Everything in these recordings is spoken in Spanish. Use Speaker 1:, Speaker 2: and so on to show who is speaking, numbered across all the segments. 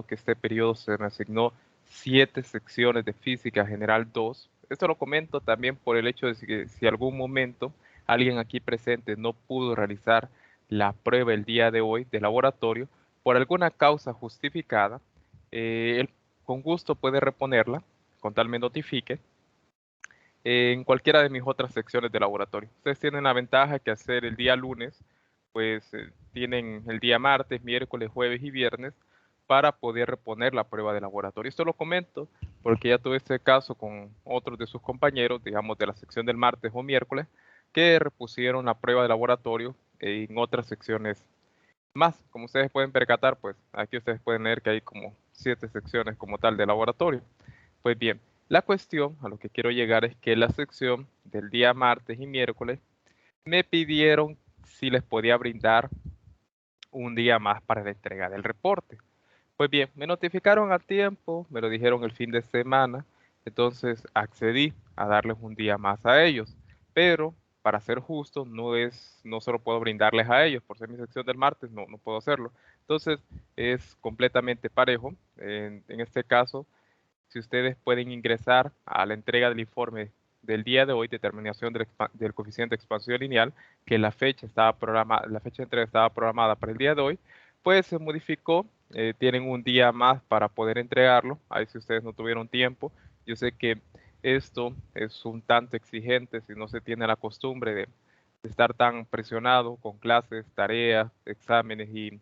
Speaker 1: que este periodo se me asignó 7 secciones de Física General 2. Esto lo comento también por el hecho de que si algún momento alguien aquí presente no pudo realizar la prueba el día de hoy de laboratorio, por alguna causa justificada, él con gusto puede reponerla, con tal me notifique, en cualquiera de mis otras secciones de laboratorio. Ustedes tienen la ventaja que hacer el día lunes, pues tienen el día martes, miércoles, jueves y viernes para poder reponer la prueba de laboratorio. Esto lo comento porque ya tuve este caso con otros de sus compañeros, digamos de la sección del martes o miércoles, que repusieron la prueba de laboratorio en otras secciones más. Como ustedes pueden percatar, pues aquí ustedes pueden leer que hay como 7 secciones como tal de laboratorio. Pues bien, la cuestión a lo que quiero llegar es que la sección del día martes y miércoles me pidieron si les podía brindar un día más para la entrega del reporte. Pues bien, me notificaron a tiempo, me lo dijeron el fin de semana, entonces accedí a darles un día más a ellos. Pero, para ser justo, no solo puedo brindarles a ellos, por ser mi sección del martes, no puedo hacerlo. Entonces, es completamente parejo. En este caso, si ustedes pueden ingresar a la entrega del informe del día de hoy, determinación del coeficiente de expansión lineal, que la fecha estaba programada, la fecha de entrega estaba programada para el día de hoy, pues se modificó, tienen un día más para poder entregarlo, ahí si ustedes no tuvieron tiempo, yo sé que esto es un tanto exigente si no se tiene la costumbre de estar tan presionado con clases, tareas, exámenes y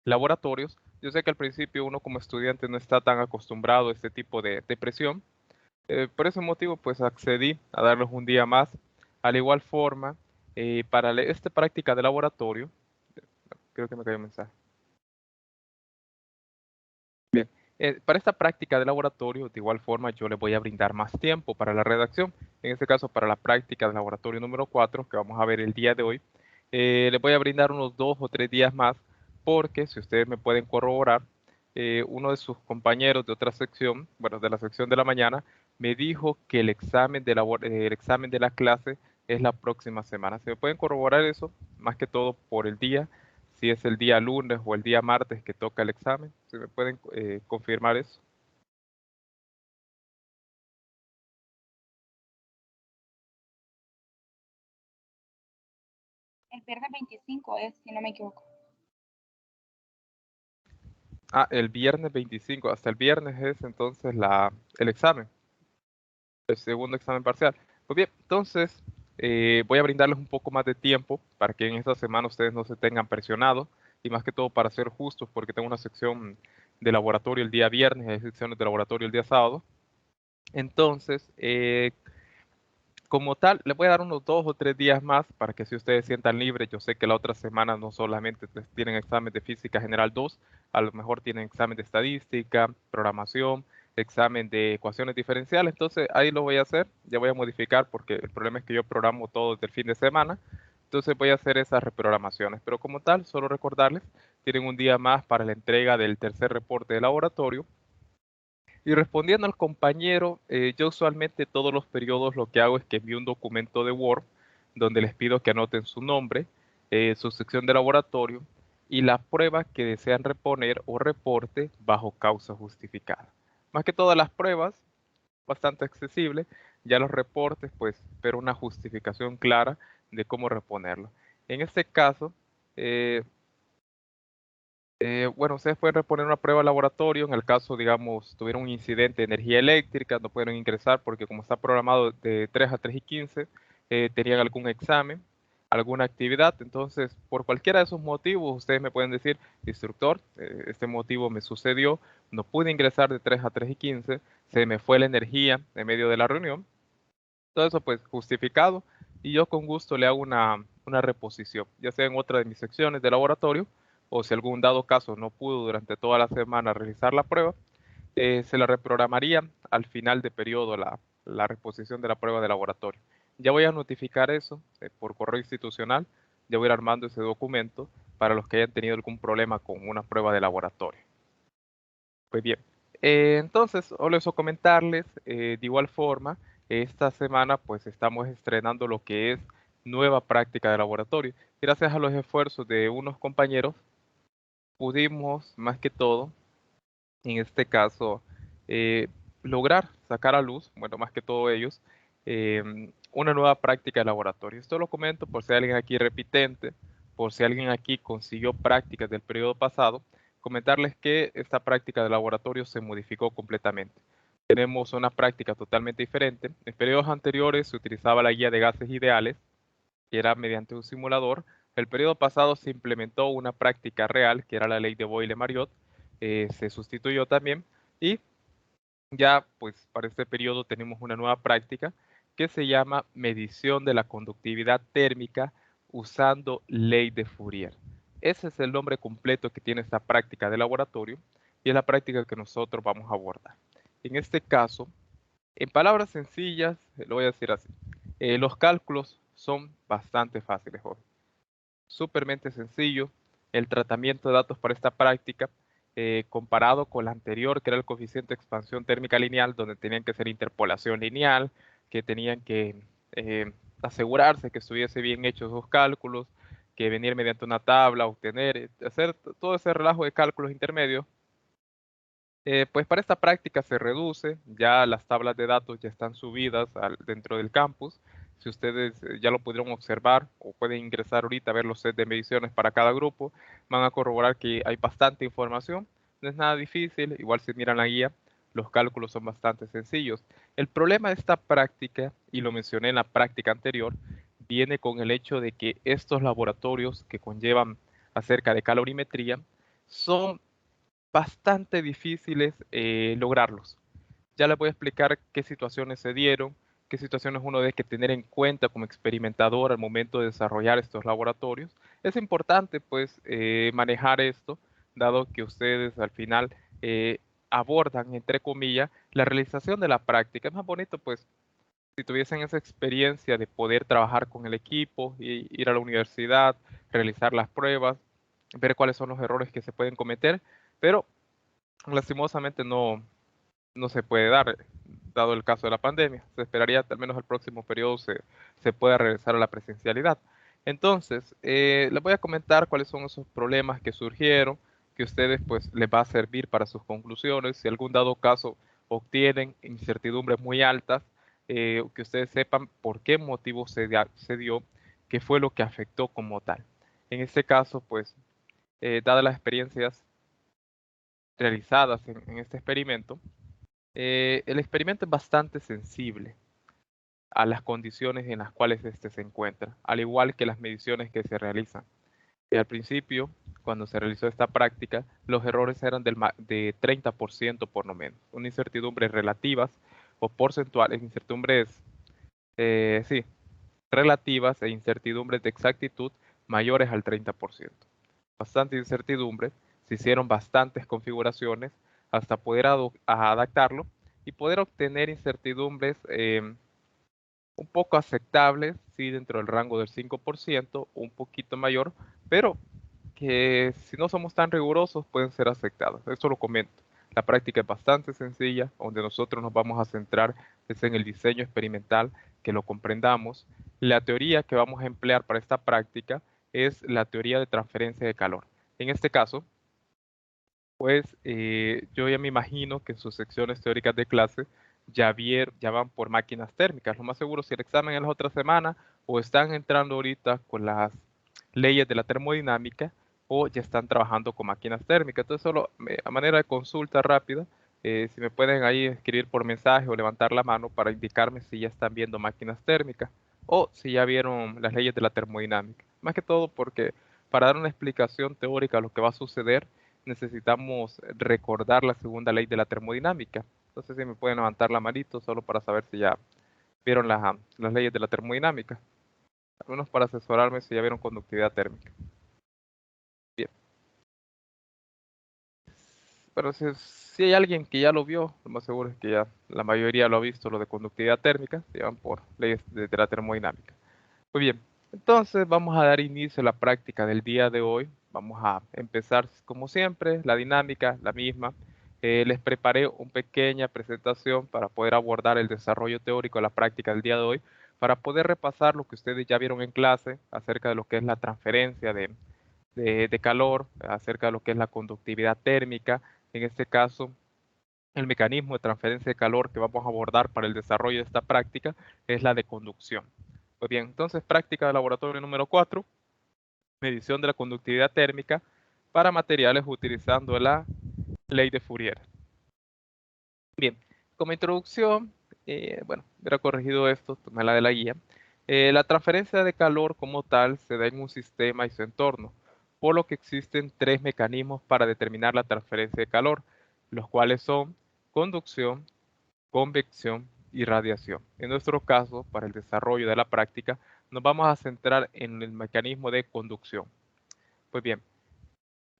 Speaker 1: laboratorios. Yo sé que al principio uno como estudiante no está tan acostumbrado a este tipo de presión. Por ese motivo, pues accedí a darles un día más. Al igual forma, para esta práctica de laboratorio, creo que me cayó un mensaje. Bien, para esta práctica de laboratorio, de igual forma, yo les voy a brindar más tiempo para la redacción. En este caso, para la práctica de laboratorio número 4, que vamos a ver el día de hoy, les voy a brindar unos 2 o 3 días más, porque si ustedes me pueden corroborar, uno de sus compañeros de otra sección, bueno, de la sección de la mañana, me dijo que el examen de la clase es la próxima semana. Si me pueden corroborar eso, más que todo por el día, si es el día lunes o el día martes que toca el examen, si me pueden confirmar eso.
Speaker 2: El viernes 25 es, si no me equivoco.
Speaker 1: Ah, el viernes 25, hasta el viernes es entonces el examen, el segundo examen parcial. Pues bien, entonces voy a brindarles un poco más de tiempo para que en esta semana ustedes no se tengan presionados y más que todo para ser justos porque tengo una sección de laboratorio el día viernes y hay secciones de laboratorio el día sábado. Entonces, como tal, les voy a dar unos 2 o 3 días más para que si ustedes sientan libres. Yo sé que la otra semana no solamente tienen examen de Física General 2, a lo mejor tienen examen de Estadística, Programación, examen de Ecuaciones Diferenciales. Entonces ahí lo voy a hacer, ya voy a modificar porque el problema es que yo programo todo desde el fin de semana. Entonces voy a hacer esas reprogramaciones. Pero como tal, solo recordarles, tienen un día más para la entrega del tercer reporte de laboratorio y respondiendo al compañero, yo usualmente todos los periodos lo que hago es que envío un documento de Word donde les pido que anoten su nombre, su sección de laboratorio y la prueba que desean reponer o reporte bajo causa justificada. Más que todas las pruebas, bastante accesible, ya los reportes, pues, pero una justificación clara de cómo reponerlo. En este caso, eh, bueno, ustedes pueden reponer una prueba de laboratorio en el caso, digamos, tuvieron un incidente de energía eléctrica, no pudieron ingresar porque como está programado de 3 a 3 y 15, tenían algún examen, alguna actividad. Entonces, por cualquiera de esos motivos, ustedes me pueden decir, instructor, este motivo me sucedió, no pude ingresar de 3 a 3 y 15, se me fue la energía en medio de la reunión. Todo eso, pues, justificado y yo con gusto le hago una reposición, ya sea en otra de mis secciones de laboratorio o si algún dado caso no pudo durante toda la semana realizar la prueba, se la reprogramaría al final de periodo la reposición de la prueba de laboratorio. Ya voy a notificar eso por correo institucional, ya voy a ir armando ese documento para los que hayan tenido algún problema con una prueba de laboratorio. Pues bien, entonces, solo eso comentarles, de igual forma, esta semana pues estamos estrenando lo que es nueva práctica de laboratorio. Gracias a los esfuerzos de unos compañeros, pudimos más que todo En este caso, eh, lograr sacar a luz, bueno, más que todo ellos, una nueva práctica de laboratorio. Esto lo comento por si hay alguien aquí repitente, por si alguien aquí consiguió prácticas del periodo pasado, comentarles que esta práctica de laboratorio se modificó completamente. Tenemos una práctica totalmente diferente. En periodos anteriores se utilizaba la guía de gases ideales, que era mediante un simulador. El periodo pasado se implementó una práctica real, que era la ley de Boyle-Marriott, se sustituyó también y ya pues para este periodo tenemos una nueva práctica que se llama medición de la conductividad térmica usando ley de Fourier. Ese es el nombre completo que tiene esta práctica de laboratorio y es la práctica que nosotros vamos a abordar. En este caso, en palabras sencillas, lo voy a decir así, los cálculos son bastante fáciles, joven, supermente sencillo. El tratamiento de datos para esta práctica, comparado con la anterior, que era el coeficiente de expansión térmica lineal, donde tenían que hacer interpolación lineal, que tenían que asegurarse que estuviese bien hechos esos cálculos, que venir mediante una tabla, obtener, hacer todo ese relajo de cálculos intermedios. Pues para esta práctica se reduce, ya las tablas de datos ya están subidas dentro del campus. Si ustedes ya lo pudieron observar o pueden ingresar ahorita a ver los sets de mediciones para cada grupo, van a corroborar que hay bastante información. No es nada difícil, igual si miran la guía, los cálculos son bastante sencillos. El problema de esta práctica, y lo mencioné en la práctica anterior, viene con el hecho de que estos laboratorios que conllevan acerca de calorimetría son bastante difíciles lograrlos. Ya les voy a explicar qué situaciones se dieron, qué situaciones uno debe que tener en cuenta como experimentador al momento de desarrollar estos laboratorios. Es importante pues manejar esto, dado que ustedes al final abordan, entre comillas, la realización de la práctica. Es más bonito pues si tuviesen esa experiencia de poder trabajar con el equipo, y ir a la universidad, realizar las pruebas, ver cuáles son los errores que se pueden cometer, pero lastimosamente no se puede dar, dado el caso de la pandemia. Se esperaría que al menos el próximo periodo se pueda regresar a la presencialidad. Entonces, les voy a comentar cuáles son esos problemas que surgieron, que ustedes pues les va a servir para sus conclusiones. Si algún dado caso obtienen incertidumbres muy altas, que ustedes sepan por qué motivo se dio, qué fue lo que afectó como tal. En este caso, pues, dadas las experiencias realizadas en este experimento, el experimento es bastante sensible a las condiciones en las cuales éste se encuentra, al igual que las mediciones que se realizan. Y al principio, cuando se realizó esta práctica, los errores eran de 30% por lo menos, una incertidumbre relativas o porcentuales, incertidumbres, sí, relativas e incertidumbres de exactitud mayores al 30%. Bastante incertidumbre, se hicieron bastantes configuraciones hasta poder adaptarlo y poder obtener incertidumbres un poco aceptables, sí, dentro del rango del 5%, un poquito mayor, pero que si no somos tan rigurosos pueden ser aceptados. Esto lo comento. La práctica es bastante sencilla, donde nosotros nos vamos a centrar es en el diseño experimental, que lo comprendamos. La teoría que vamos a emplear para esta práctica es la teoría de transferencia de calor. En este caso, pues yo ya me imagino que en sus secciones teóricas de clase ya van por máquinas térmicas. Lo más seguro, si el examen es la otra semana o están entrando ahorita con las leyes de la termodinámica o ya están trabajando con máquinas térmicas. Entonces, solo a manera de consulta rápida, si me pueden ahí escribir por mensaje o levantar la mano para indicarme si ya están viendo máquinas térmicas o si ya vieron las leyes de la termodinámica. Más que todo porque para dar una explicación teórica a lo que va a suceder, necesitamos recordar la segunda ley de la termodinámica. Entonces, si me pueden levantar la manito solo para saber si ya vieron las leyes de la termodinámica. Al menos para asesorarme si ya vieron conductividad térmica. Bien. Pero si hay alguien que ya lo vio, lo más seguro es que ya la mayoría lo ha visto, lo de conductividad térmica, se llaman por leyes de la termodinámica. Muy bien, entonces vamos a dar inicio a la práctica del día de hoy. Vamos a empezar como siempre, la dinámica, la misma. Les preparé una pequeña presentación para poder abordar el desarrollo teórico de la práctica del día de hoy, para poder repasar lo que ustedes ya vieron en clase acerca de lo que es la transferencia de calor, acerca de lo que es la conductividad térmica. En este caso, el mecanismo de transferencia de calor que vamos a abordar para el desarrollo de esta práctica es la de conducción. Pues bien, entonces práctica de laboratorio número 4, medición de la conductividad térmica para materiales utilizando la ley de Fourier. Bien, como introducción, bueno, hubiera corregido esto, tomé la de la guía. La transferencia de calor como tal se da en un sistema y su entorno, por lo que existen tres mecanismos para determinar la transferencia de calor, los cuales son conducción, convección y radiación. En nuestro caso, para el desarrollo de la práctica, nos vamos a centrar en el mecanismo de conducción. Pues bien,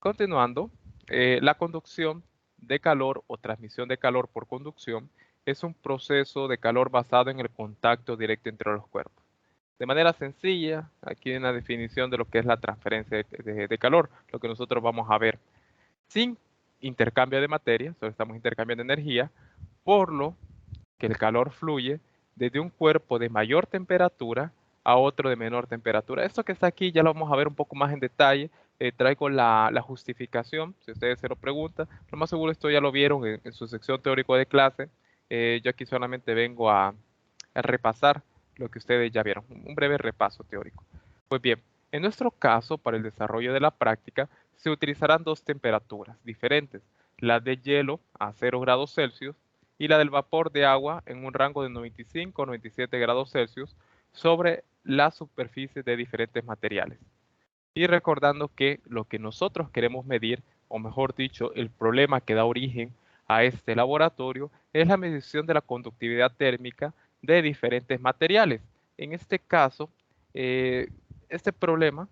Speaker 1: continuando, la conducción de calor o transmisión de calor por conducción es un proceso de calor basado en el contacto directo entre los cuerpos. De manera sencilla, aquí hay una definición de lo que es la transferencia de calor, lo que nosotros vamos a ver. Sin intercambio de materia, solo estamos intercambiando energía, por lo que el calor fluye desde un cuerpo de mayor temperatura a otro de menor temperatura. Esto que está aquí ya lo vamos a ver un poco más en detalle. Traigo la justificación, si ustedes se lo preguntan. Lo más seguro esto ya lo vieron en su sección teórico de clase. Yo aquí solamente vengo a repasar lo que ustedes ya vieron, un breve repaso teórico. Pues bien, en nuestro caso, para el desarrollo de la práctica, se utilizarán dos temperaturas diferentes, la de hielo a 0 grados Celsius y la del vapor de agua en un rango de 95 a 97 grados Celsius sobre la superficie de diferentes materiales. Y recordando que lo que nosotros queremos medir, o mejor dicho, el problema que da origen a este laboratorio, es la medición de la conductividad térmica de diferentes materiales. En este caso, este problema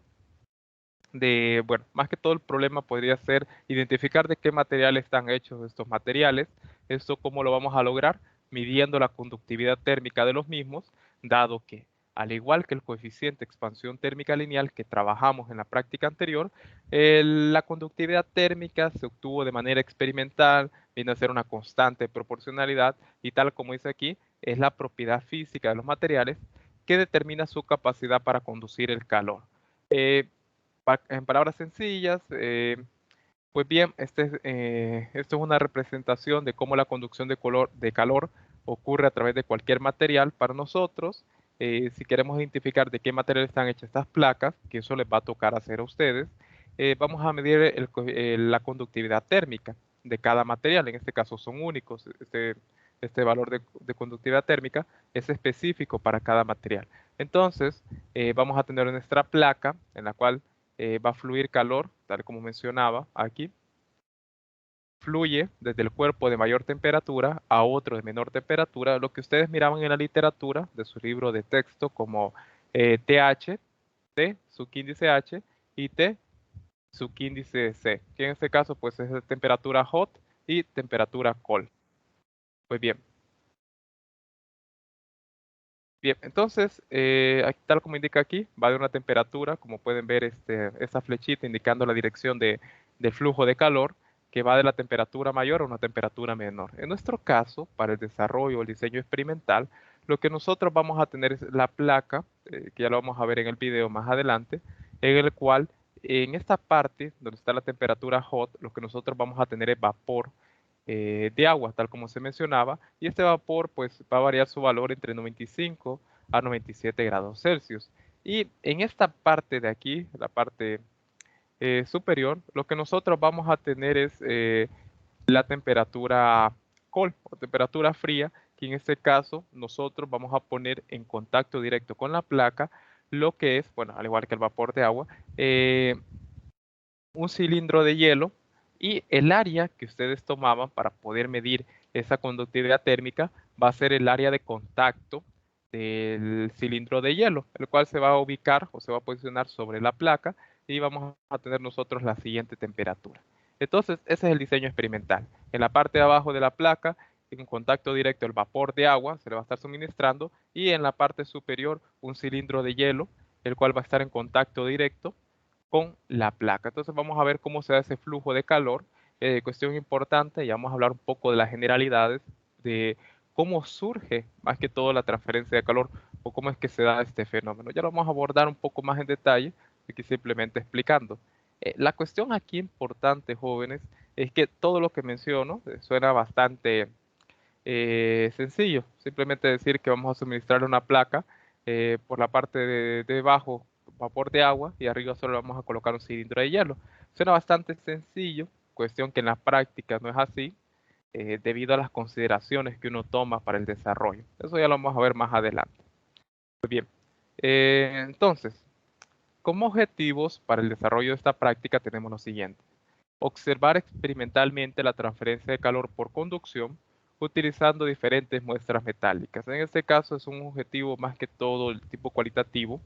Speaker 1: bueno, más que todo el problema podría ser identificar de qué materiales están hechos estos materiales. Esto cómo lo vamos a lograr midiendo la conductividad térmica de los mismos, dado que al igual que el coeficiente de expansión térmica lineal que trabajamos en la práctica anterior, la conductividad térmica se obtuvo de manera experimental, viene a ser una constante de proporcionalidad y tal como dice aquí, es la propiedad física de los materiales que determina su capacidad para conducir el calor. Eh, en palabras sencillas, pues bien, esto es una representación de cómo la conducción de calor ocurre a través de cualquier material para nosotros. Si queremos identificar de qué material están hechas estas placas, que eso les va a tocar hacer a ustedes, vamos a medir la conductividad térmica de cada material. En este caso son únicos. Este valor de conductividad térmica es específico para cada material. Entonces, vamos a tener nuestra placa en la cual va a fluir calor, tal como mencionaba aquí. Fluye desde el cuerpo de mayor temperatura a otro de menor temperatura, lo que ustedes miraban en la literatura de su libro de texto como TH, T, subíndice H, y T, subíndice C, que en este caso pues es de temperatura hot y temperatura cold. Pues bien. Bien, entonces, tal como indica aquí, va de una temperatura, como pueden ver esta flechita indicando la dirección del flujo de calor, que va de la temperatura mayor a una temperatura menor. En nuestro caso, para el desarrollo o el diseño experimental, lo que nosotros vamos a tener es la placa, que ya lo vamos a ver en el video más adelante, en el cual en esta parte donde está la temperatura hot, lo que nosotros vamos a tener es vapor de agua, tal como se mencionaba, y este vapor pues va a variar su valor entre 95 a 97 grados Celsius. Y en esta parte de aquí, la parte superior, lo que nosotros vamos a tener es la temperatura cold o temperatura fría, que en este caso nosotros vamos a poner en contacto directo con la placa lo que es, bueno, al igual que el vapor de agua, un cilindro de hielo y el área que ustedes tomaban para poder medir esa conductividad térmica va a ser el área de contacto del cilindro de hielo, el cual se va a ubicar o se va a posicionar sobre la placa y vamos a tener nosotros la siguiente temperatura. Entonces, ese es el diseño experimental. En la parte de abajo de la placa, en contacto directo el vapor de agua se le va a estar suministrando y en la parte superior un cilindro de hielo, el cual va a estar en contacto directo con la placa. Entonces vamos a ver cómo se da ese flujo de calor. Cuestión importante, y vamos a hablar un poco de las generalidades, de cómo surge más que todo la transferencia de calor o cómo es que se da este fenómeno. Ya lo vamos a abordar un poco más en detalle, aquí simplemente explicando. La cuestión aquí importante, jóvenes, es que todo lo que menciono suena bastante sencillo. Simplemente decir que vamos a suministrar una placa por la parte de abajo, vapor de agua, y arriba solo vamos a colocar un cilindro de hielo. Suena bastante sencillo, cuestión que en la práctica no es así, debido a las consideraciones que uno toma para el desarrollo. Eso ya lo vamos a ver más adelante. Muy bien. Entonces, como objetivos para el desarrollo de esta práctica tenemos lo siguiente: observar experimentalmente la transferencia de calor por conducción utilizando diferentes muestras metálicas. En este caso es un objetivo más que todo el tipo cualitativo,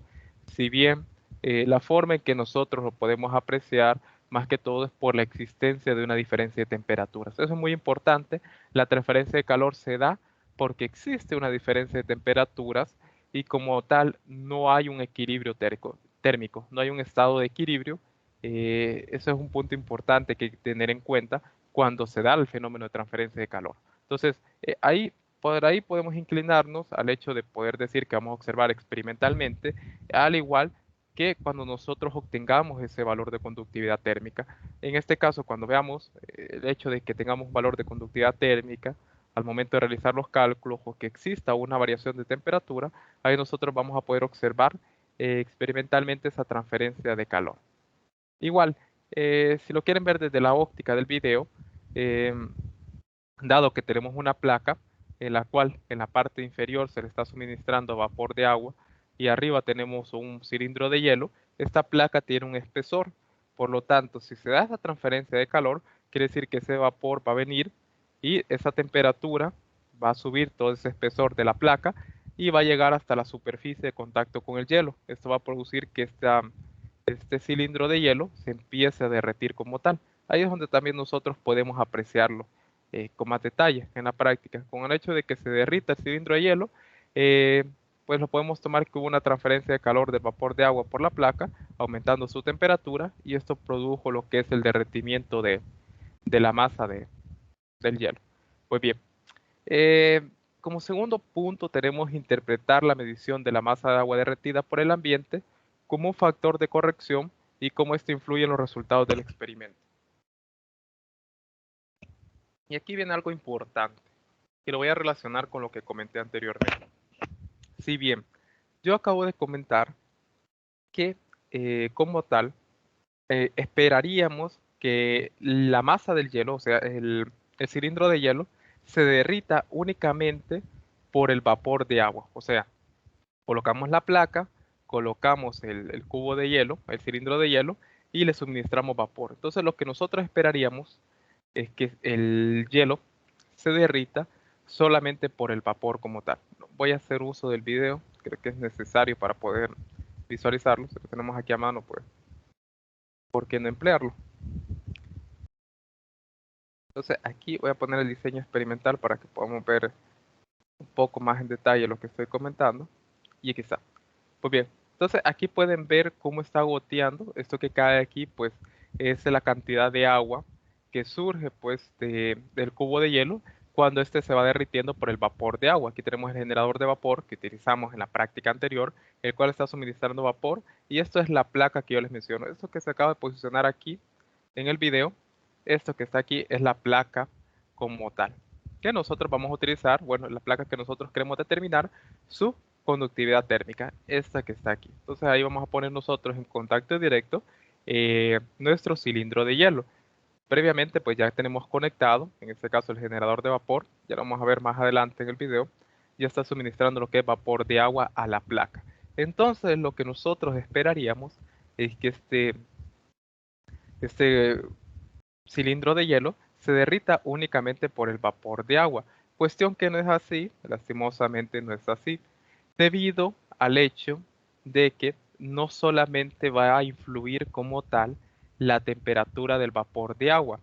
Speaker 1: si bien la forma en que nosotros lo podemos apreciar más que todo es por la existencia de una diferencia de temperaturas. Eso es muy importante. La transferencia de calor se da porque existe una diferencia de temperaturas y como tal no hay un equilibrio térmico, no hay un estado de equilibrio. Eso es un punto importante que hay que tener en cuenta cuando se da el fenómeno de transferencia de calor. Entonces, por ahí podemos inclinarnos al hecho de poder decir que vamos a observar experimentalmente, al igual que cuando nosotros obtengamos ese valor de conductividad térmica. En este caso, cuando veamos el hecho de que tengamos un valor de conductividad térmica, al momento de realizar los cálculos o que exista una variación de temperatura, ahí nosotros vamos a poder observar experimentalmente esa transferencia de calor. Igual, si lo quieren ver desde la óptica del video, eh, dado que tenemos una placa en la cual en la parte inferior se le está suministrando vapor de agua y arriba tenemos un cilindro de hielo, esta placa tiene un espesor. Por lo tanto, si se da esa transferencia de calor, quiere decir que ese vapor va a venir y esa temperatura va a subir todo ese espesor de la placa y va a llegar hasta la superficie de contacto con el hielo. Esto va a producir que este cilindro de hielo se empiece a derretir como tal. Ahí es donde también nosotros podemos apreciarlo con más detalle en la práctica. Con el hecho de que se derrita el cilindro de hielo, eh, pues lo podemos tomar que hubo una transferencia de calor del vapor de agua por la placa, aumentando su temperatura, y esto produjo lo que es el derretimiento de la masa del hielo. Pues bien, como segundo punto tenemos interpretar la medición de la masa de agua derretida por el ambiente como un factor de corrección y cómo esto influye en los resultados del experimento. Y aquí viene algo importante, que lo voy a relacionar con lo que comenté anteriormente. Si bien yo acabo de comentar que como tal esperaríamos que la masa del hielo, o sea, el cilindro de hielo, se derrita únicamente por el vapor de agua. O sea, colocamos la placa, colocamos el cubo de hielo, el cilindro de hielo, y le suministramos vapor. Entonces lo que nosotros esperaríamos es que el hielo se derrita solamente por el vapor como tal. Voy a hacer uso del video, creo que es necesario para poder visualizarlo. Si lo tenemos aquí a mano, pues, ¿por qué no emplearlo? Entonces aquí voy a poner el diseño experimental para que podamos ver un poco más en detalle lo que estoy comentando. Y aquí está. Pues bien, entonces aquí pueden ver cómo está goteando. Esto que cae aquí, pues, es la cantidad de agua que surge, pues, del cubo de hielo cuando este se va derritiendo por el vapor de agua. Aquí tenemos el generador de vapor que utilizamos en la práctica anterior, el cual está suministrando vapor. Y esto es la placa que yo les menciono. Esto que se acaba de posicionar aquí en el video, esto que está aquí es la placa como tal, que nosotros vamos a utilizar, bueno, la placa que nosotros queremos determinar su conductividad térmica, esta que está aquí. Entonces ahí vamos a poner nosotros en contacto directo nuestro cilindro de hielo. Previamente pues ya tenemos conectado, en este caso el generador de vapor, ya lo vamos a ver más adelante en el video, ya está suministrando lo que es vapor de agua a la placa. Entonces lo que nosotros esperaríamos es que este cilindro de hielo se derrita únicamente por el vapor de agua. Cuestión que no es así, lastimosamente no es así, debido al hecho de que no solamente va a influir como tal la temperatura del vapor de agua.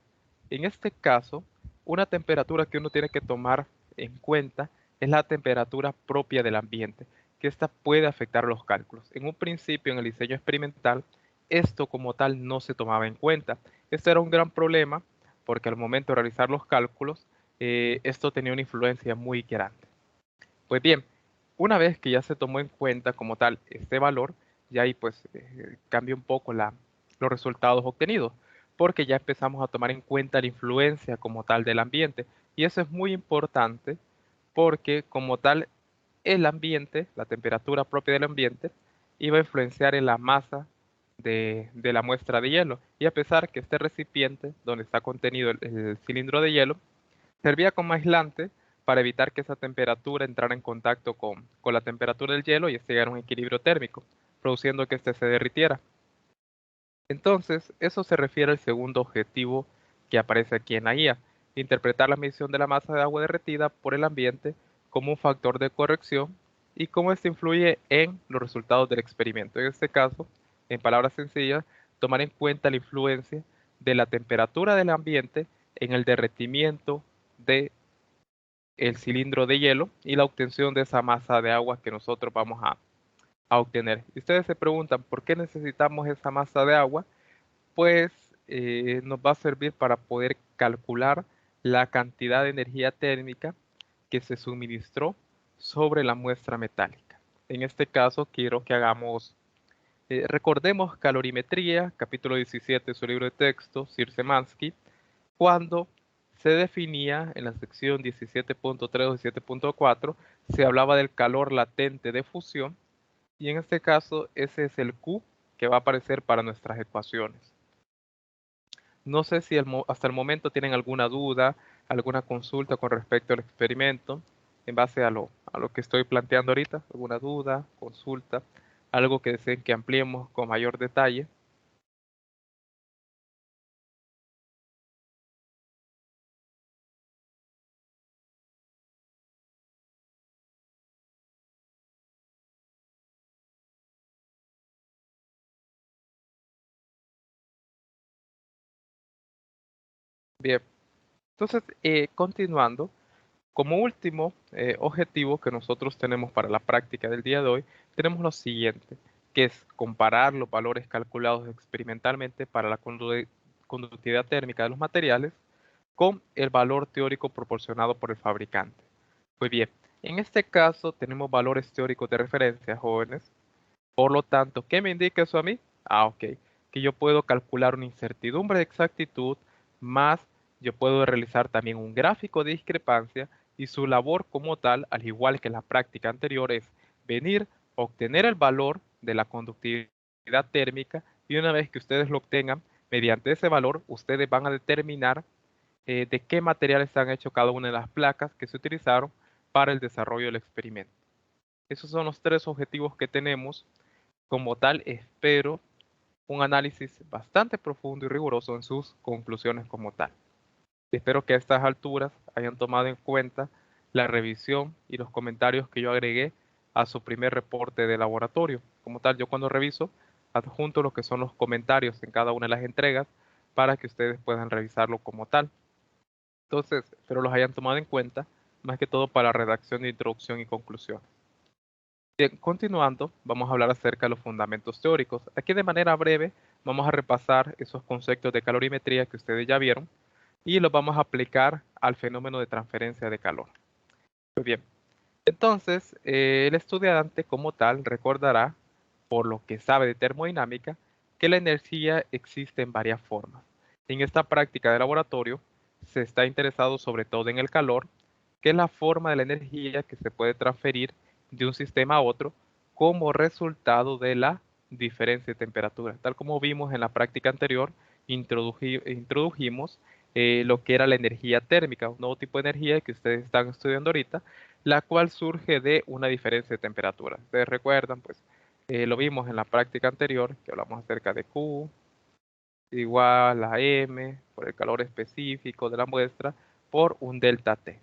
Speaker 1: En este caso, una temperatura que uno tiene que tomar en cuenta es la temperatura propia del ambiente, que esta puede afectar los cálculos. En un principio, en el diseño experimental, esto como tal no se tomaba en cuenta. Esto era un gran problema porque al momento de realizar los cálculos, esto tenía una influencia muy grande. Pues bien, una vez que ya se tomó en cuenta como tal este valor, ya ahí pues cambia un poco la los resultados obtenidos, porque ya empezamos a tomar en cuenta la influencia como tal del ambiente. Y eso es muy importante porque como tal el ambiente, la temperatura propia del ambiente, iba a influenciar en la masa de la muestra de hielo. Y a pesar que este recipiente donde está contenido el cilindro de hielo servía como aislante para evitar que esa temperatura entrara en contacto con la temperatura del hielo y este llegara a un equilibrio térmico, produciendo que éste se derritiera. Entonces, eso se refiere al segundo objetivo que aparece aquí en la guía: interpretar la medición de la masa de agua derretida por el ambiente como un factor de corrección y cómo esto influye en los resultados del experimento. En este caso, en palabras sencillas, tomar en cuenta la influencia de la temperatura del ambiente en el derretimiento del cilindro de hielo y la obtención de esa masa de agua que nosotros vamos a obtener. Y ustedes se preguntan, ¿por qué necesitamos esa masa de agua? Pues nos va a servir para poder calcular la cantidad de energía térmica que se suministró sobre la muestra metálica. En este caso, quiero que recordemos calorimetría, capítulo 17 de su libro de texto, Sir Szymanski, cuando se definía en la sección 17.3 o 17.4, se hablaba del calor latente de fusión, y en este caso ese es el Q que va a aparecer para nuestras ecuaciones. No sé si hasta el momento tienen alguna duda, alguna consulta con respecto al experimento, en base a lo que estoy planteando ahorita, alguna duda, consulta, algo que deseen que ampliemos con mayor detalle. Bien, entonces continuando, como último objetivo que nosotros tenemos para la práctica del día de hoy, tenemos lo siguiente, que es comparar los valores calculados experimentalmente para la conductividad térmica de los materiales con el valor teórico proporcionado por el fabricante. Pues bien, en este caso tenemos valores teóricos de referencia, jóvenes. Por lo tanto, ¿qué me indica eso a mí? Ok, que yo puedo calcular una incertidumbre de exactitud, más yo puedo realizar también un gráfico de discrepancia, y su labor como tal, al igual que la práctica anterior, es venir, obtener el valor de la conductividad térmica, y una vez que ustedes lo obtengan, mediante ese valor, ustedes van a determinar de qué materiales están hechos cada una de las placas que se utilizaron para el desarrollo del experimento. Esos son los tres objetivos que tenemos. Como tal, espero un análisis bastante profundo y riguroso en sus conclusiones como tal. Espero que a estas alturas hayan tomado en cuenta la revisión y los comentarios que yo agregué a su primer reporte de laboratorio. Como tal, yo cuando reviso, adjunto lo que son los comentarios en cada una de las entregas para que ustedes puedan revisarlo como tal. Entonces, espero los hayan tomado en cuenta, más que todo para la redacción de introducción y conclusión. Bien, continuando, vamos a hablar acerca de los fundamentos teóricos. Aquí de manera breve vamos a repasar esos conceptos de calorimetría que ustedes ya vieron y los vamos a aplicar al fenómeno de transferencia de calor. Muy bien, entonces el estudiante como tal recordará, por lo que sabe de termodinámica, que la energía existe en varias formas. En esta práctica de laboratorio se está interesado sobre todo en el calor, que es la forma de la energía que se puede transferir de un sistema a otro como resultado de la diferencia de temperatura. Tal como vimos en la práctica anterior, introdujimos lo que era la energía térmica, un nuevo tipo de energía que ustedes están estudiando ahorita, la cual surge de una diferencia de temperatura. Ustedes recuerdan, pues lo vimos en la práctica anterior, que hablamos acerca de Q igual a M por el calor específico de la muestra por un delta T.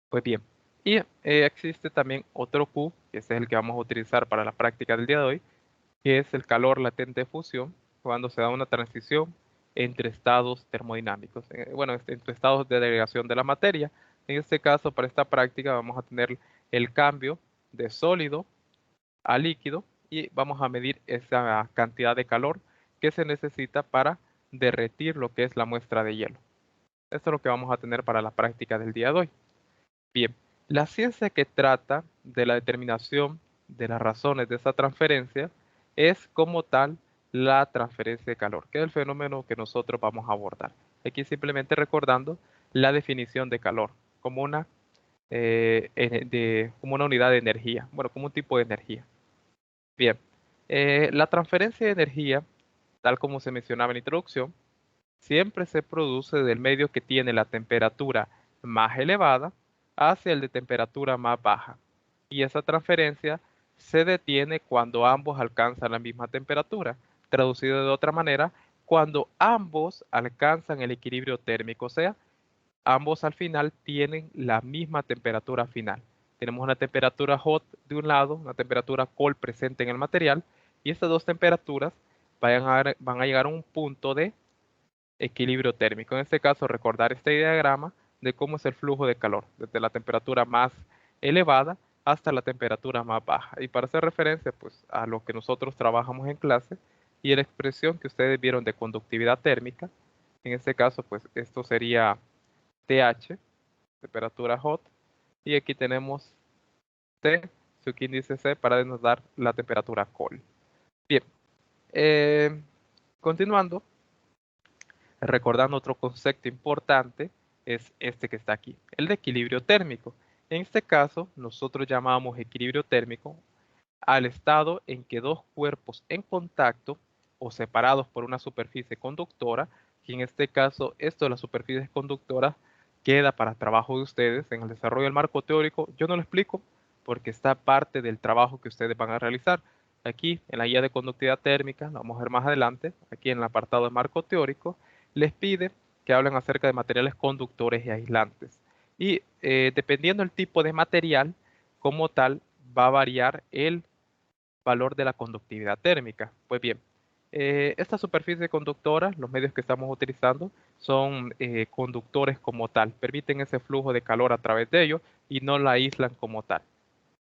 Speaker 1: Pues bien, y existe también otro Q, que ese es el que vamos a utilizar para la práctica del día de hoy, que es el calor latente de fusión, cuando se da una transición entre estados termodinámicos, bueno, entre estados de degradación de la materia. En este caso, para esta práctica vamos a tener el cambio de sólido a líquido y vamos a medir esa cantidad de calor que se necesita para derretir lo que es la muestra de hielo. Esto es lo que vamos a tener para la práctica del día de hoy. Bien, la ciencia que trata de la determinación de las razones de esa transferencia es como tal la transferencia de calor, que es el fenómeno que nosotros vamos a abordar. Aquí simplemente recordando la definición de calor como como una unidad de energía, bueno, como un tipo de energía. Bien, la transferencia de energía, tal como se mencionaba en la introducción, siempre se produce del medio que tiene la temperatura más elevada hacia el de temperatura más baja. Y esa transferencia se detiene cuando ambos alcanzan la misma temperatura. Traducido de otra manera, cuando ambos alcanzan el equilibrio térmico, o sea, ambos al final tienen la misma temperatura final. Tenemos una temperatura hot de un lado, una temperatura cold presente en el material, y estas dos temperaturas van a llegar a un punto de equilibrio térmico. En este caso, recordar este diagrama de cómo es el flujo de calor, desde la temperatura más elevada hasta la temperatura más baja. Y para hacer referencia pues, a lo que nosotros trabajamos en clase y la expresión que ustedes vieron de conductividad térmica, en este caso, pues esto sería TH, temperatura hot, y aquí tenemos T, su índice C, para denotar la temperatura cold. Bien, continuando, recordando otro concepto importante, es este que está aquí, el de equilibrio térmico. En este caso, nosotros llamamos equilibrio térmico al estado en que dos cuerpos en contacto o separados por una superficie conductora, y en este caso, esto de las superficies conductoras queda para trabajo de ustedes en el desarrollo del marco teórico. Yo no lo explico porque está parte del trabajo que ustedes van a realizar. Aquí en la guía de conductividad térmica, lo vamos a ver más adelante, aquí en el apartado de marco teórico, les pide que hablen acerca de materiales conductores y aislantes. Y dependiendo del tipo de material, como tal, va a variar el valor de la conductividad térmica. Pues bien, esta superficie conductora, los medios que estamos utilizando, son conductores como tal, permiten ese flujo de calor a través de ellos y no la aíslan como tal.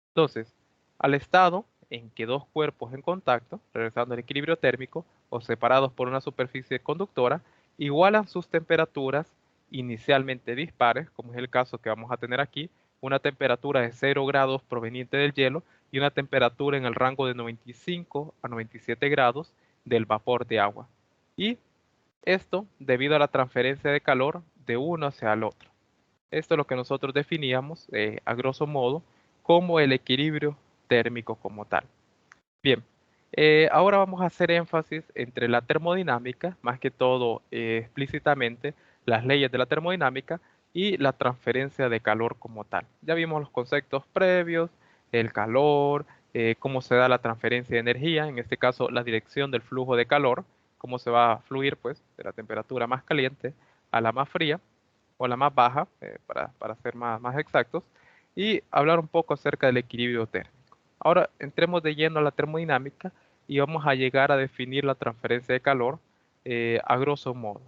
Speaker 1: Entonces, al estado en que dos cuerpos en contacto, regresando al equilibrio térmico, o separados por una superficie conductora, igualan sus temperaturas inicialmente dispares, como es el caso que vamos a tener aquí, una temperatura de 0 grados proveniente del hielo y una temperatura en el rango de 95 a 97 grados del vapor de agua. Y esto debido a la transferencia de calor de uno hacia el otro. Esto es lo que nosotros definíamos, a grosso modo, como el equilibrio térmico como tal. Bien, ahora vamos a hacer énfasis entre la termodinámica, más que todo explícitamente las leyes de la termodinámica y la transferencia de calor como tal. Ya vimos los conceptos previos, el calor, cómo se da la transferencia de energía, en este caso la dirección del flujo de calor, cómo se va a fluir pues de la temperatura más caliente a la más fría o la más baja, para ser más exactos, y hablar un poco acerca del equilibrio térmico. Ahora entremos de lleno a la termodinámica y vamos a llegar a definir la transferencia de calor a grosso modo.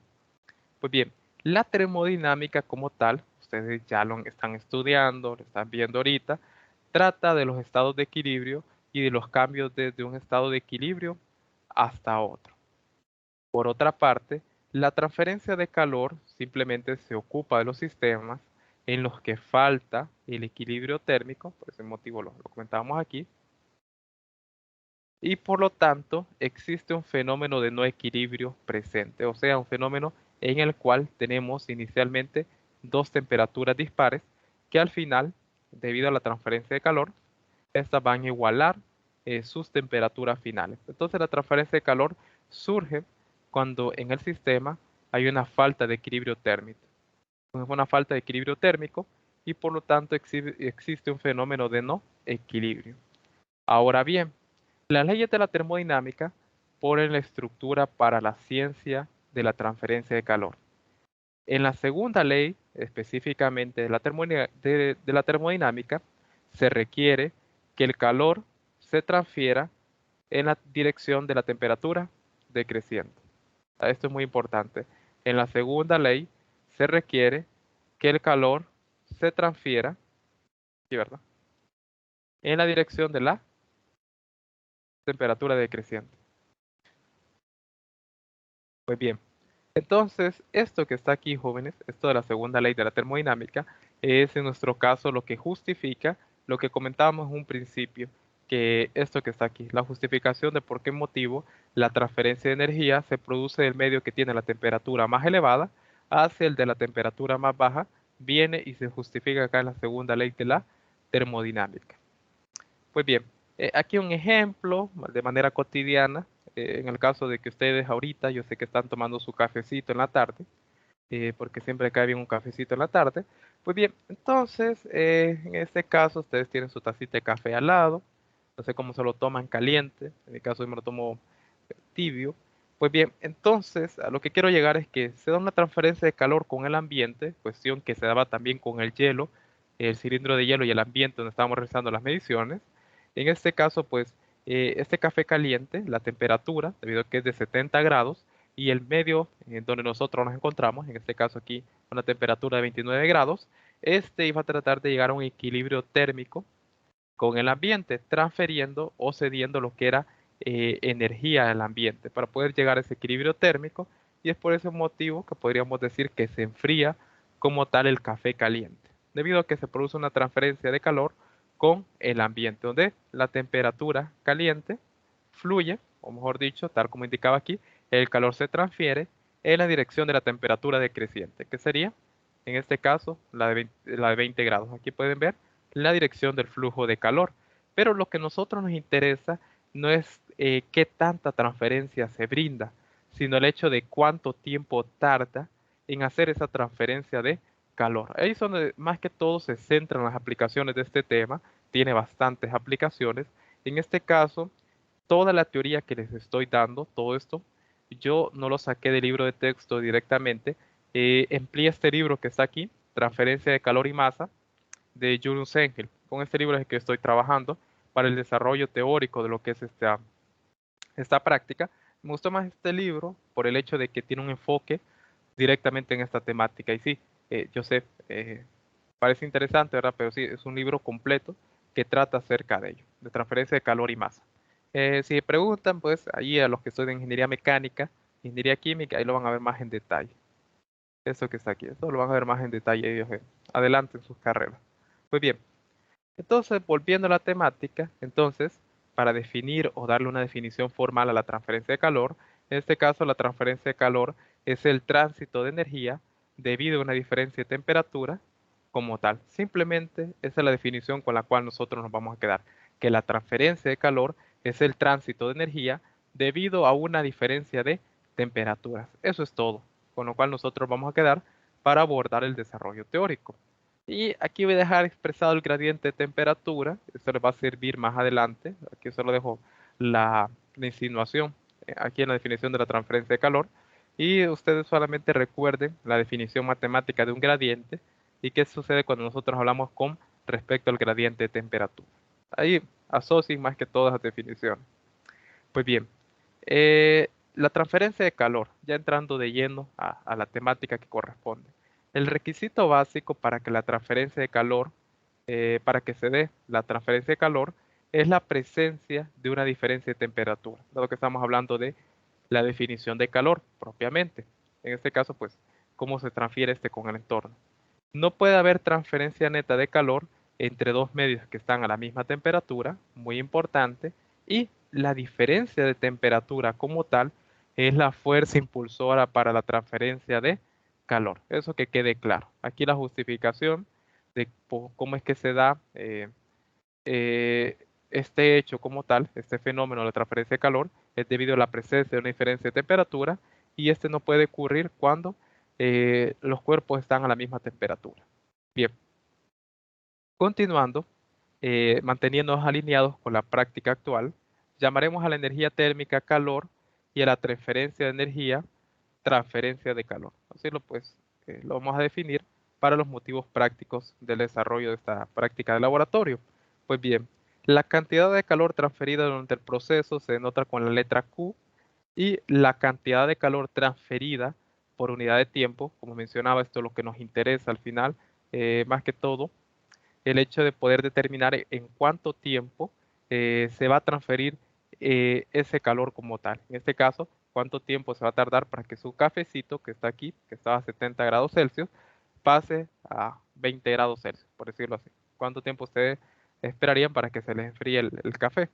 Speaker 1: Pues bien, la termodinámica como tal, ustedes ya lo están estudiando, lo están viendo ahorita, trata de los estados de equilibrio y de los cambios desde un estado de equilibrio hasta otro. Por otra parte, la transferencia de calor simplemente se ocupa de los sistemas en los que falta el equilibrio térmico, por ese motivo lo comentábamos aquí, y por lo tanto existe un fenómeno de no equilibrio presente, o sea, un fenómeno en el cual tenemos inicialmente dos temperaturas dispares que al final, debido a la transferencia de calor, estas van a igualar sus temperaturas finales. Entonces la transferencia de calor surge cuando en el sistema hay una falta de equilibrio térmico. Es una falta de equilibrio térmico y por lo tanto existe un fenómeno de no equilibrio. Ahora bien, las leyes de la termodinámica ponen la estructura para la ciencia de la transferencia de calor. En la segunda ley, específicamente de la termodinámica, se requiere que el calor se transfiera en la dirección de la temperatura decreciente. Esto es muy importante. En la segunda ley se requiere que el calor se transfiera, ¿sí, verdad?, en la dirección de la temperatura decreciente. Pues bien, entonces esto que está aquí, jóvenes, esto de la segunda ley de la termodinámica, es en nuestro caso lo que justifica lo que comentábamos en un principio, que esto que está aquí, la justificación de por qué motivo la transferencia de energía se produce del medio que tiene la temperatura más elevada hacia el de la temperatura más baja, viene y se justifica acá en la segunda ley de la termodinámica. Pues bien, aquí un ejemplo de manera cotidiana, en el caso de que ustedes ahorita, yo sé que están tomando su cafecito en la tarde, porque siempre cae bien un cafecito en la tarde. Pues bien, entonces, en este caso, ustedes tienen su tacita de café al lado, no sé cómo se lo toman caliente, en mi caso yo me lo tomo tibio. Pues bien, entonces, a lo que quiero llegar es que se da una transferencia de calor con el ambiente, cuestión que se daba también con el hielo, el cilindro de hielo y el ambiente donde estábamos realizando las mediciones. En este caso, pues, este café caliente, la temperatura, debido a que es de 70 grados, y el medio en donde nosotros nos encontramos, en este caso aquí, una temperatura de 29 grados, este iba a tratar de llegar a un equilibrio térmico con el ambiente, transfiriendo o cediendo lo que era energía al ambiente para poder llegar a ese equilibrio térmico, y es por ese motivo que podríamos decir que se enfría como tal el café caliente, debido a que se produce una transferencia de calor con el ambiente, donde la temperatura caliente fluye, o mejor dicho, tal como indicaba aquí, el calor se transfiere en la dirección de la temperatura decreciente, que sería, en este caso, la de 20 grados. Aquí pueden ver la dirección del flujo de calor. Pero lo que a nosotros nos interesa no es qué tanta transferencia se brinda, sino el hecho de cuánto tiempo tarda en hacer esa transferencia de calor. Ahí es donde más que todo se centran las aplicaciones de este tema. Tiene bastantes aplicaciones. En este caso, toda la teoría que les estoy dando, todo esto, yo no lo saqué del libro de texto directamente. Empleé este libro que está aquí, Transferencia de Calor y Masa, de Julius Engel. Con este libro es el que estoy trabajando para el desarrollo teórico de lo que es esta práctica. Me gustó más este libro por el hecho de que tiene un enfoque directamente en esta temática. Y sí, yo sé, parece interesante, ¿verdad? Pero sí, es un libro completo que trata acerca de ello, de transferencia de calor y masa. Si me preguntan, pues ahí a los que estudian ingeniería mecánica, ingeniería química, ahí lo van a ver más en detalle. Eso que está aquí, eso lo van a ver más en detalle ellos adelante en sus carreras. Pues bien, entonces, volviendo a la temática, entonces, para definir o darle una definición formal a la transferencia de calor, en este caso la transferencia de calor es el tránsito de energía debido a una diferencia de temperatura como tal. Simplemente esa es la definición con la cual nosotros nos vamos a quedar, que la transferencia de calor es el tránsito de energía debido a una diferencia de temperaturas. Eso es todo, con lo cual nosotros vamos a quedar para abordar el desarrollo teórico. Y aquí voy a dejar expresado el gradiente de temperatura. Esto les va a servir más adelante. Aquí solo dejo la insinuación, aquí en la definición de la transferencia de calor. Y ustedes solamente recuerden la definición matemática de un gradiente y qué sucede cuando nosotros hablamos con respecto al gradiente de temperatura. Ahí asocien más que todas las definiciones. Pues bien, la transferencia de calor, ya entrando de lleno a la temática que corresponde. El requisito básico para que la transferencia de calor, para que se dé la transferencia de calor, es la presencia de una diferencia de temperatura, dado que estamos hablando de la definición de calor propiamente. En este caso, pues, cómo se transfiere este con el entorno. No puede haber transferencia neta de calor entre dos medios que están a la misma temperatura, muy importante, y la diferencia de temperatura como tal es la fuerza impulsora para la transferencia de calor. Eso que quede claro. Aquí la justificación de cómo es que se da eh, este hecho como tal, este fenómeno de la transferencia de calor, es debido a la presencia de una diferencia de temperatura, y este no puede ocurrir cuando los cuerpos están a la misma temperatura. Bien, continuando, manteniéndonos alineados con la práctica actual, llamaremos a la energía térmica calor y a la transferencia de energía transferencia de calor. Así lo vamos a definir para los motivos prácticos del desarrollo de esta práctica de laboratorio. Pues bien, la cantidad de calor transferida durante el proceso se denota con la letra Q, y la cantidad de calor transferida por unidad de tiempo, como mencionaba, esto es lo que nos interesa al final, más que todo, el hecho de poder determinar en cuánto tiempo se va a transferir ese calor como tal. En este caso, cuánto tiempo se va a tardar para que su cafecito, que está aquí, que estaba a 70 grados Celsius, pase a 20 grados Celsius, por decirlo así. Cuánto tiempo ustedes esperarían para que se les enfríe el café.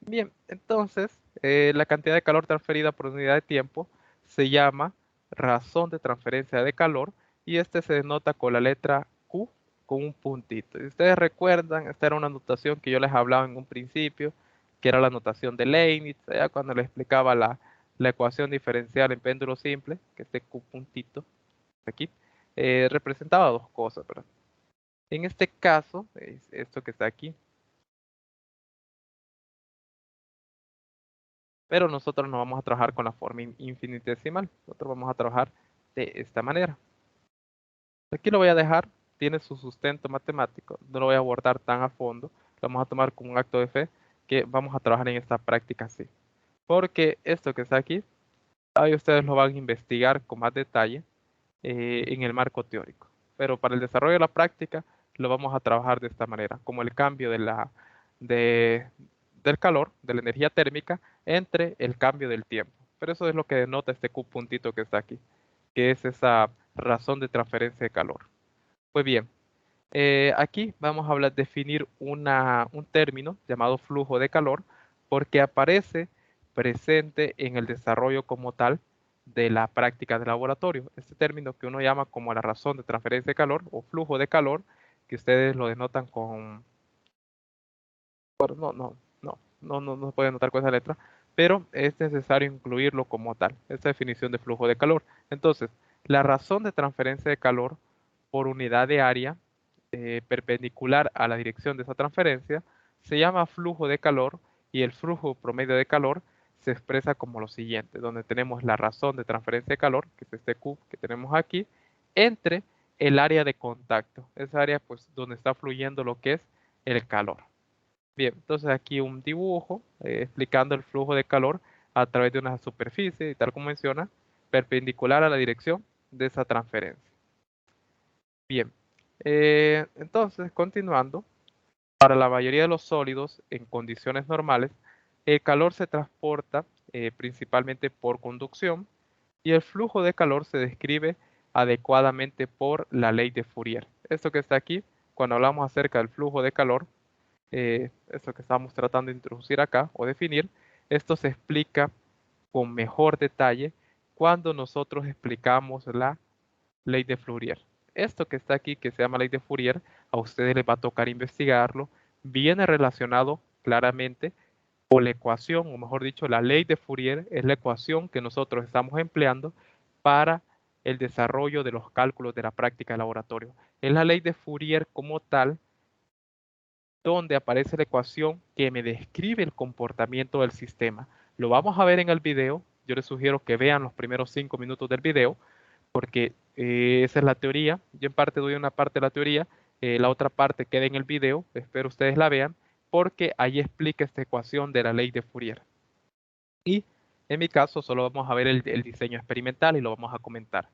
Speaker 1: Bien, entonces la cantidad de calor transferida por unidad de tiempo se llama razón de transferencia de calor y este se denota con la letra Q con un puntito. Si ustedes recuerdan, esta era una notación que yo les hablaba en un principio, que era la notación de Leibniz, ya cuando les explicaba la ecuación diferencial en péndulo simple, que este Q puntito aquí, representaba dos cosas, ¿verdad? En este caso, es esto que está aquí, pero nosotros no vamos a trabajar con la forma infinitesimal, nosotros vamos a trabajar de esta manera. Aquí lo voy a dejar, tiene su sustento matemático, no lo voy a abordar tan a fondo, lo vamos a tomar como un acto de fe que vamos a trabajar en esta práctica así. Porque esto que está aquí, ahí ustedes lo van a investigar con más detalle en el marco teórico. Pero para el desarrollo de la práctica lo vamos a trabajar de esta manera, como el cambio de- del calor, de la energía térmica, entre el cambio del tiempo. Pero eso es lo que denota este Q puntito que está aquí, que es esa razón de transferencia de calor. Pues bien, aquí vamos a definir un término llamado flujo de calor porque aparece presente en el desarrollo como tal de la práctica de laboratorio. Este término que uno llama como la razón de transferencia de calor o flujo de calor, que ustedes lo denotan con, bueno, no se puede notar con esa letra, pero es necesario incluirlo como tal, esta definición de flujo de calor. Entonces, la razón de transferencia de calor por unidad de área perpendicular a la dirección de esa transferencia se llama flujo de calor y el flujo promedio de calor se expresa como lo siguiente, donde tenemos la razón de transferencia de calor, que es este Q que tenemos aquí, entre el área de contacto, esa área pues donde está fluyendo lo que es el calor. Bien, entonces aquí un dibujo explicando el flujo de calor a través de una superficie y tal como menciona, perpendicular a la dirección de esa transferencia. Bien, entonces continuando, para la mayoría de los sólidos en condiciones normales, el calor se transporta principalmente por conducción y el flujo de calor se describe adecuadamente por la ley de Fourier. Esto que está aquí, cuando hablamos acerca del flujo de calor, esto que estamos tratando de introducir acá o definir, esto se explica con mejor detalle cuando nosotros explicamos la ley de Fourier. Esto que está aquí, que se llama ley de Fourier, a ustedes les va a tocar investigarlo, viene relacionado claramente con la ecuación, o mejor dicho, la ley de Fourier es la ecuación que nosotros estamos empleando para el desarrollo de los cálculos de la práctica de laboratorio. Es la ley de Fourier como tal donde aparece la ecuación que me describe el comportamiento del sistema. Lo vamos a ver en el video. Yo les sugiero que vean los primeros 5 minutos del video porque esa es la teoría. Yo en parte doy una parte de la teoría, la otra parte queda en el video, espero ustedes la vean, porque ahí explica esta ecuación de la ley de Fourier. Y en mi caso solo vamos a ver el diseño experimental y lo vamos a comentar.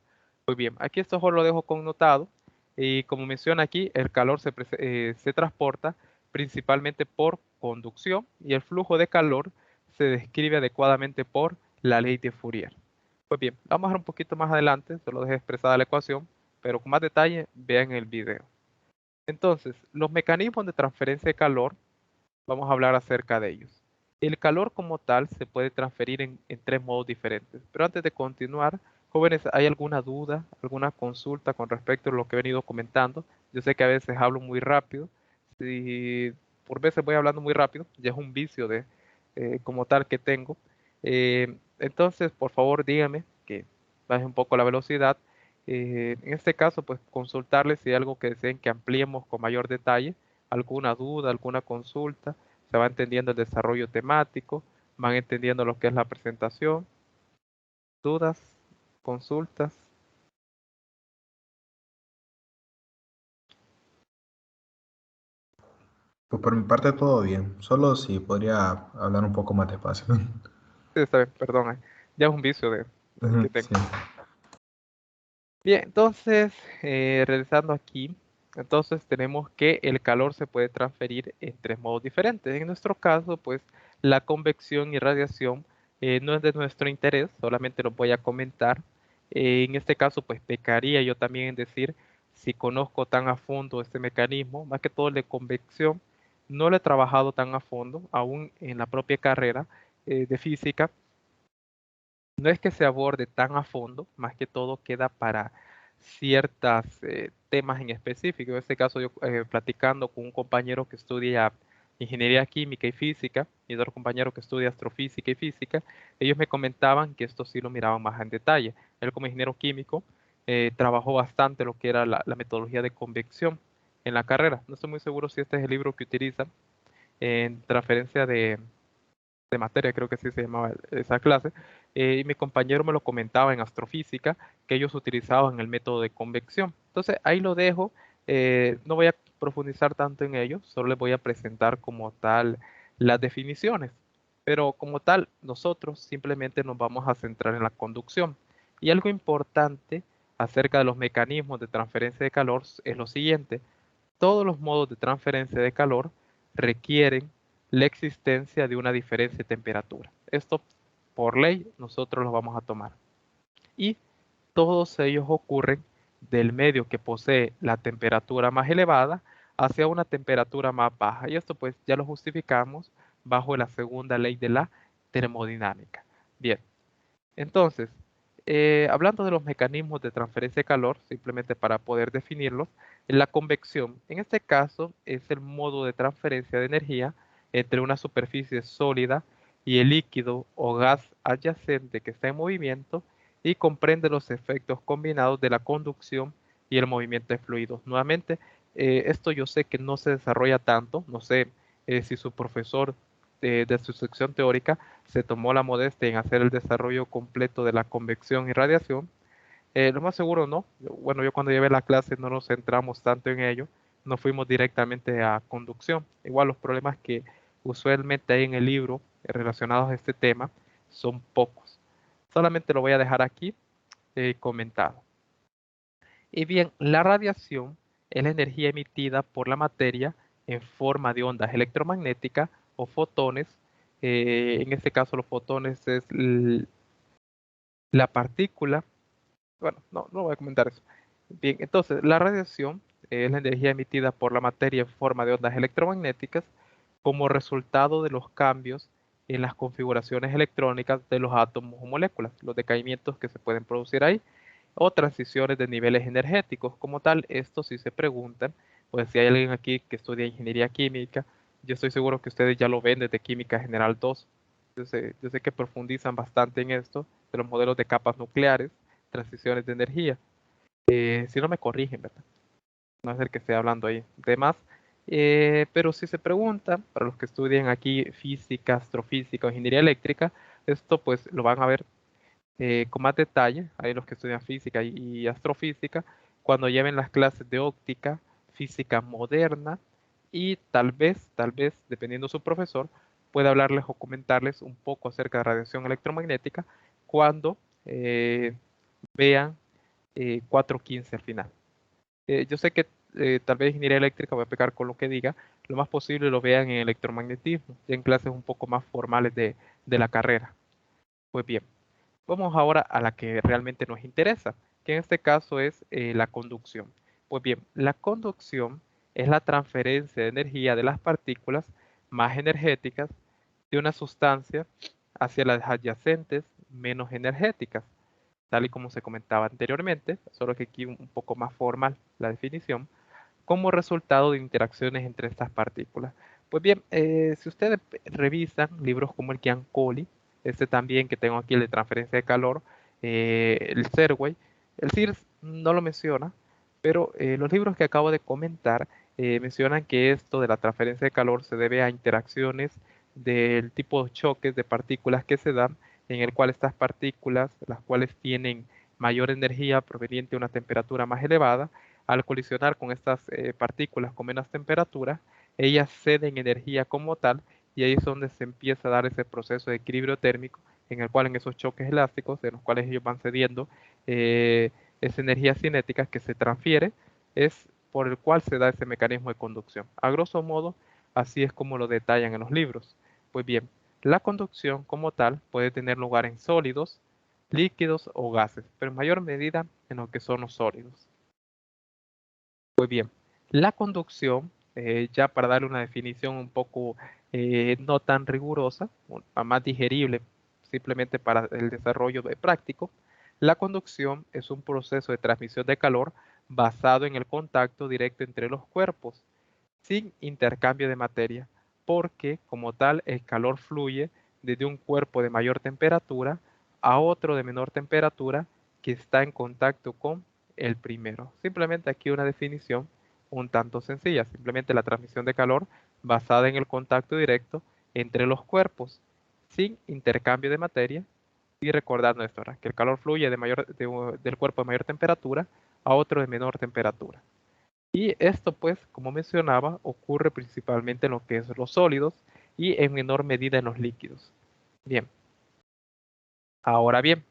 Speaker 1: Muy bien, aquí esto solo lo dejo connotado y como menciona aquí, el calor se transporta principalmente por conducción y el flujo de calor se describe adecuadamente por la ley de Fourier. Pues bien, vamos a ver un poquito más adelante, solo dejé expresada la ecuación, pero con más detalle vean el video. Entonces, los mecanismos de transferencia de calor, vamos a hablar acerca de ellos. El calor como tal se puede transferir en tres modos diferentes, pero antes de continuar, jóvenes, ¿hay alguna duda, alguna consulta con respecto a lo que he venido comentando? Yo sé que a veces hablo muy rápido, si por veces voy hablando muy rápido, ya es un vicio de como tal que tengo. Entonces, por favor, dígame que baje un poco la velocidad. En este caso, pues consultarles si hay algo que deseen que ampliemos con mayor detalle, alguna duda, alguna consulta, se va entendiendo el desarrollo temático, van entendiendo lo que es la presentación, dudas, consultas.
Speaker 3: Pues por mi parte todo bien, solo si podría hablar un poco más despacio.
Speaker 1: Sí, está bien, perdón, ya es un vicio que tengo.
Speaker 3: Sí.
Speaker 1: Bien, entonces, realizando aquí, entonces tenemos que el calor se puede transferir en tres modos diferentes. En nuestro caso, pues la convección y radiación no es de nuestro interés, solamente lo voy a comentar. En este caso, pues pecaría yo también en decir si conozco tan a fondo este mecanismo, más que todo el de convección, no lo he trabajado tan a fondo, aún en la propia carrera de física. No es que se aborde tan a fondo, más que todo queda para ciertos temas en específico. En este caso, yo platicando con un compañero que estudia ingeniería química y física y otro compañero que estudia astrofísica y física, ellos me comentaban que esto sí lo miraban más en detalle. Él como ingeniero químico trabajó bastante lo que era la metodología de convección en la carrera. No estoy muy seguro si este es el libro que utilizan en transferencia de materia, creo que sí se llamaba esa clase, y mi compañero me lo comentaba en astrofísica, que ellos utilizaban el método de convección. Entonces ahí lo dejo, no voy a profundizar tanto en ello, solo les voy a presentar como tal las definiciones, pero como tal nosotros simplemente nos vamos a centrar en la conducción. Y algo importante acerca de los mecanismos de transferencia de calor es lo siguiente: todos los modos de transferencia de calor requieren la existencia de una diferencia de temperatura. Esto, por ley, nosotros lo vamos a tomar. Y todos ellos ocurren del medio que posee la temperatura más elevada hacia una temperatura más baja. Y esto pues ya lo justificamos bajo la segunda ley de la termodinámica. Bien, entonces, hablando de los mecanismos de transferencia de calor, simplemente para poder definirlos, la convección, en este caso, es el modo de transferencia de energía entre una superficie sólida y el líquido o gas adyacente que está en movimiento y comprende los efectos combinados de la conducción y el movimiento de fluidos. Nuevamente, esto yo sé que no se desarrolla tanto, no sé si su profesor de su sección teórica se tomó la modestia en hacer el desarrollo completo de la convección y radiación. Lo más seguro no. Bueno, yo cuando llevé la clase no nos centramos tanto en ello, nos fuimos directamente a conducción. Igual los problemas que usualmente hay en el libro relacionados a este tema son pocos. Solamente lo voy a dejar aquí comentado. Y bien, la radiación es la energía emitida por la materia en forma de ondas electromagnéticas o fotones. En este caso, los fotones es la partícula. Bueno, no voy a comentar eso. Bien, entonces, la radiación es la energía emitida por la materia en forma de ondas electromagnéticas como resultado de los cambios en las configuraciones electrónicas de los átomos o moléculas, los decaimientos que se pueden producir ahí o transiciones de niveles energéticos. Como tal, esto si se preguntan, pues si hay alguien aquí que estudia ingeniería química, yo estoy seguro que ustedes ya lo ven desde Química General 2. Yo sé que profundizan bastante en esto, de los modelos de capas nucleares, transiciones de energía. Si no me corrigen, ¿verdad? No es el que esté hablando ahí de más. Pero si se preguntan, para los que estudian aquí física, astrofísica o ingeniería eléctrica, esto pues lo van a ver con más detalle, hay los que estudian física y astrofísica, cuando lleven las clases de óptica, física moderna y tal vez, dependiendo de su profesor, pueda hablarles o comentarles un poco acerca de radiación electromagnética cuando vean 415 al final. Yo sé que tal vez ingeniería eléctrica, voy a pecar con lo que diga, lo más posible lo vean en electromagnetismo, ya en clases un poco más formales de la carrera. Pues bien. Vamos ahora a la que realmente nos interesa, que en este caso es la conducción. Pues bien, la conducción es la transferencia de energía de las partículas más energéticas de una sustancia hacia las adyacentes menos energéticas, tal y como se comentaba anteriormente, solo que aquí un poco más formal la definición, como resultado de interacciones entre estas partículas. Pues bien, si ustedes revisan libros como el Giancoli, este también que tengo aquí, el de transferencia de calor, el Serway, el CIRS no lo menciona, pero los libros que acabo de comentar mencionan que esto de la transferencia de calor se debe a interacciones del tipo de choques de partículas que se dan, en el cual estas partículas, las cuales tienen mayor energía proveniente de una temperatura más elevada, al colisionar con estas partículas con menos temperatura, ellas ceden energía como tal y ahí es donde se empieza a dar ese proceso de equilibrio térmico en el cual en esos choques elásticos, en los cuales ellos van cediendo esa energía cinética que se transfiere, es por el cual se da ese mecanismo de conducción. A grosso modo, así es como lo detallan en los libros. Pues bien, la conducción como tal puede tener lugar en sólidos, líquidos o gases, pero en mayor medida en lo que son los sólidos. Pues bien, la conducción Ya para darle una definición un poco no tan rigurosa, más digerible, simplemente para el desarrollo práctico, la conducción es un proceso de transmisión de calor basado en el contacto directo entre los cuerpos, sin intercambio de materia, porque como tal el calor fluye desde un cuerpo de mayor temperatura a otro de menor temperatura que está en contacto con el primero. Simplemente aquí una definición un tanto sencilla, simplemente la transmisión de calor basada en el contacto directo entre los cuerpos, sin intercambio de materia, y recordando esto, ¿verdad? Que el calor fluye del cuerpo de mayor temperatura a otro de menor temperatura. Y esto, pues, como mencionaba, ocurre principalmente en lo que es los sólidos y en menor medida en los líquidos. Bien, ahora bien,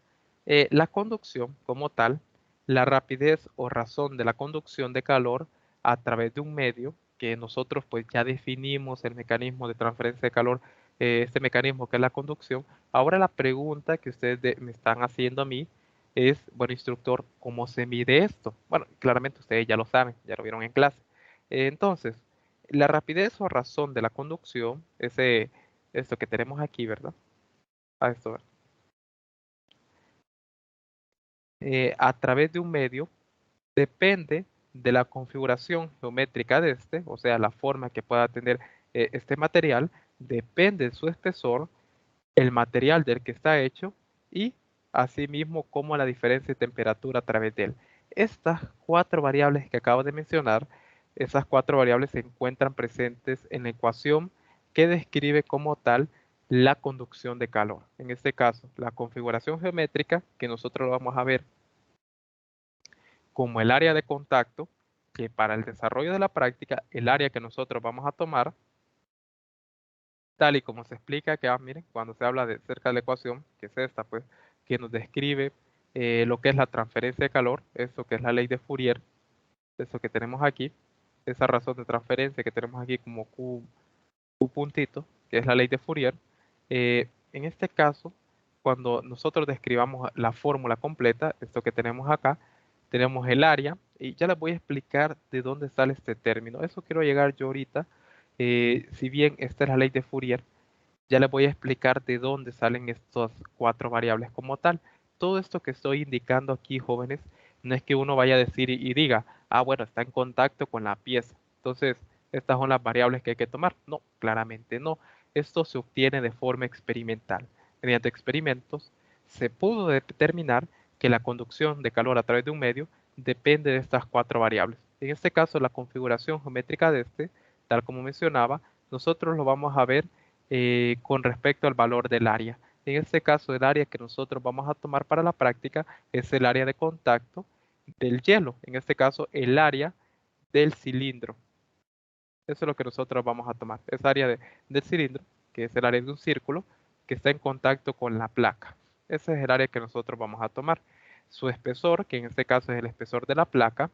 Speaker 1: la conducción como tal, la rapidez o razón de la conducción de calor a través de un medio, que nosotros pues ya definimos el mecanismo de transferencia de calor, este mecanismo que es la conducción. Ahora la pregunta que ustedes me están haciendo a mí es, bueno, instructor, ¿cómo se mide esto? Bueno, claramente ustedes ya lo saben, ya lo vieron en clase. Entonces, la rapidez o razón de la conducción, esto que tenemos aquí, ¿verdad? Esto, a través de un medio depende de la configuración geométrica de este, o sea, la forma que pueda tener este material, depende de su espesor, el material del que está hecho y asimismo como la diferencia de temperatura a través de él. Estas cuatro variables que acabo de mencionar, esas cuatro variables se encuentran presentes en la ecuación que describe como tal la conducción de calor. En este caso, la configuración geométrica, que nosotros lo vamos a ver como el área de contacto, que para el desarrollo de la práctica, el área que nosotros vamos a tomar, tal y como se explica que, miren, cuando se habla de cerca de la ecuación, que es esta, pues, que nos describe lo que es la transferencia de calor, eso que es la ley de Fourier, eso que tenemos aquí, esa razón de transferencia que tenemos aquí como Q puntito, que es la ley de Fourier. En este caso, cuando nosotros describamos la fórmula completa, esto que tenemos acá, tenemos el área, y ya les voy a explicar de dónde sale este término. Eso quiero llegar yo ahorita. Si bien esta es la ley de Fourier, ya les voy a explicar de dónde salen estas cuatro variables como tal. Todo esto que estoy indicando aquí, jóvenes, no es que uno vaya a decir y diga, bueno, está en contacto con la pieza. Entonces, estas son las variables que hay que tomar. No, claramente no. Esto se obtiene de forma experimental. Mediante experimentos se pudo determinar que la conducción de calor a través de un medio depende de estas cuatro variables. En este caso, la configuración geométrica de este, tal como mencionaba, nosotros lo vamos a ver con respecto al valor del área. En este caso, el área que nosotros vamos a tomar para la práctica es el área de contacto del hielo. En este caso, el área del cilindro. Eso es lo que nosotros vamos a tomar. Es área del cilindro, que es el área de un círculo, que está en contacto con la placa. Ese es el área que nosotros vamos a tomar. Su espesor, que en este caso es el espesor de la placa,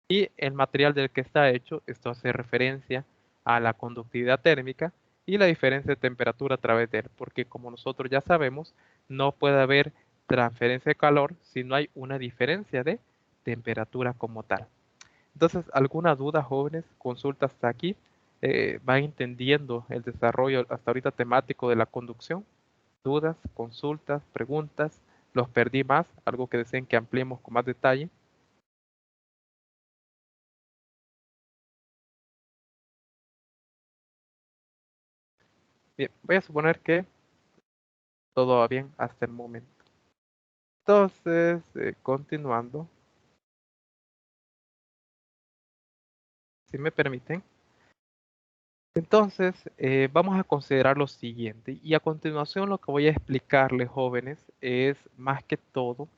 Speaker 1: y el material del que está hecho, esto hace referencia a la conductividad térmica y la diferencia de temperatura a través de él, porque como nosotros ya sabemos, no puede haber transferencia de calor si no hay una diferencia de temperatura como tal. Entonces, ¿alguna duda, jóvenes? Consulta hasta aquí. ¿Van entendiendo el desarrollo hasta ahorita temático de la conducción? ¿Dudas, consultas, preguntas? ¿Los perdí más? ¿Algo que deseen que ampliemos con más detalle? Bien, voy a suponer que todo va bien hasta el momento. Entonces, continuando, si me permiten. Entonces, vamos a considerar lo siguiente. Y a continuación lo que voy a explicarles, jóvenes, es más que todo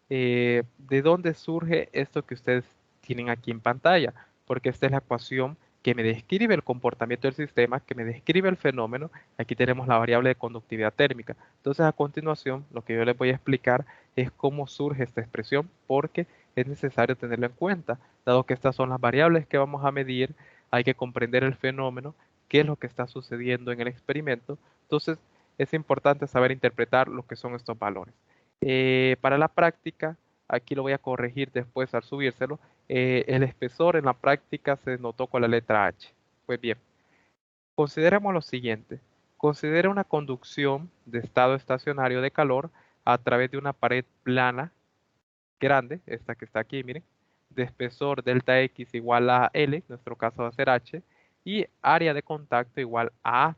Speaker 1: de dónde surge esto que ustedes tienen aquí en pantalla. Porque esta es la ecuación que me describe el comportamiento del sistema, que me describe el fenómeno. Aquí tenemos la variable de conductividad térmica. Entonces, a continuación, lo que yo les voy a explicar es cómo surge esta expresión, porque es necesario tenerlo en cuenta. Dado que estas son las variables que vamos a medir, hay que comprender el fenómeno, qué es lo que está sucediendo en el experimento. Entonces, es importante saber interpretar lo que son estos valores. Para la práctica, aquí lo voy a corregir después al subírselo, el espesor en la práctica se notó con la letra H. Pues bien, consideremos lo siguiente. Considera una conducción de estado estacionario de calor a través de una pared plana grande, esta que está aquí, miren, de espesor delta X igual a L, en nuestro caso va a ser H, y área de contacto igual a A,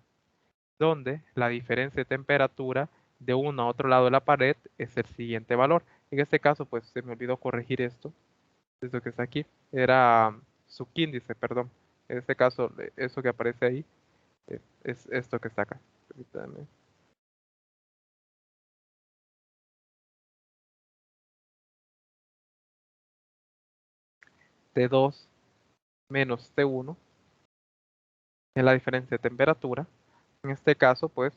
Speaker 1: donde la diferencia de temperatura de uno a otro lado de la pared es el siguiente valor. En este caso, pues se me olvidó corregir esto que está aquí, era subíndice, perdón. En este caso, eso que aparece ahí es esto que está acá. Permítanme. T2 menos T1 es la diferencia de temperatura. En este caso, pues,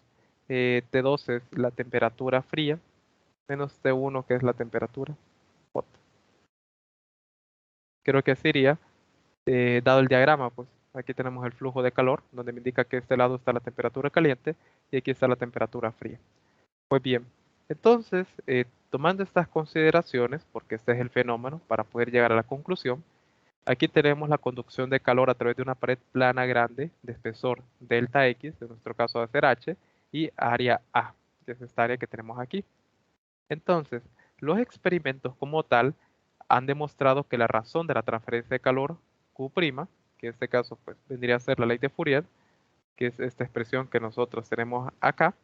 Speaker 1: T2 es la temperatura fría, menos T1 que es la temperatura hot. Creo que sería, dado el diagrama, pues, aquí tenemos el flujo de calor, donde me indica que este lado está la temperatura caliente y aquí está la temperatura fría. Pues bien, entonces, tomando estas consideraciones, porque este es el fenómeno, para poder llegar a la conclusión, aquí tenemos la conducción de calor a través de una pared plana grande de espesor delta X, en nuestro caso va a ser H, y área A, que es esta área que tenemos aquí. Entonces, los experimentos como tal han demostrado que la razón de la transferencia de calor Q', que en este caso pues, vendría a ser la ley de Fourier, que es esta expresión que nosotros tenemos acá,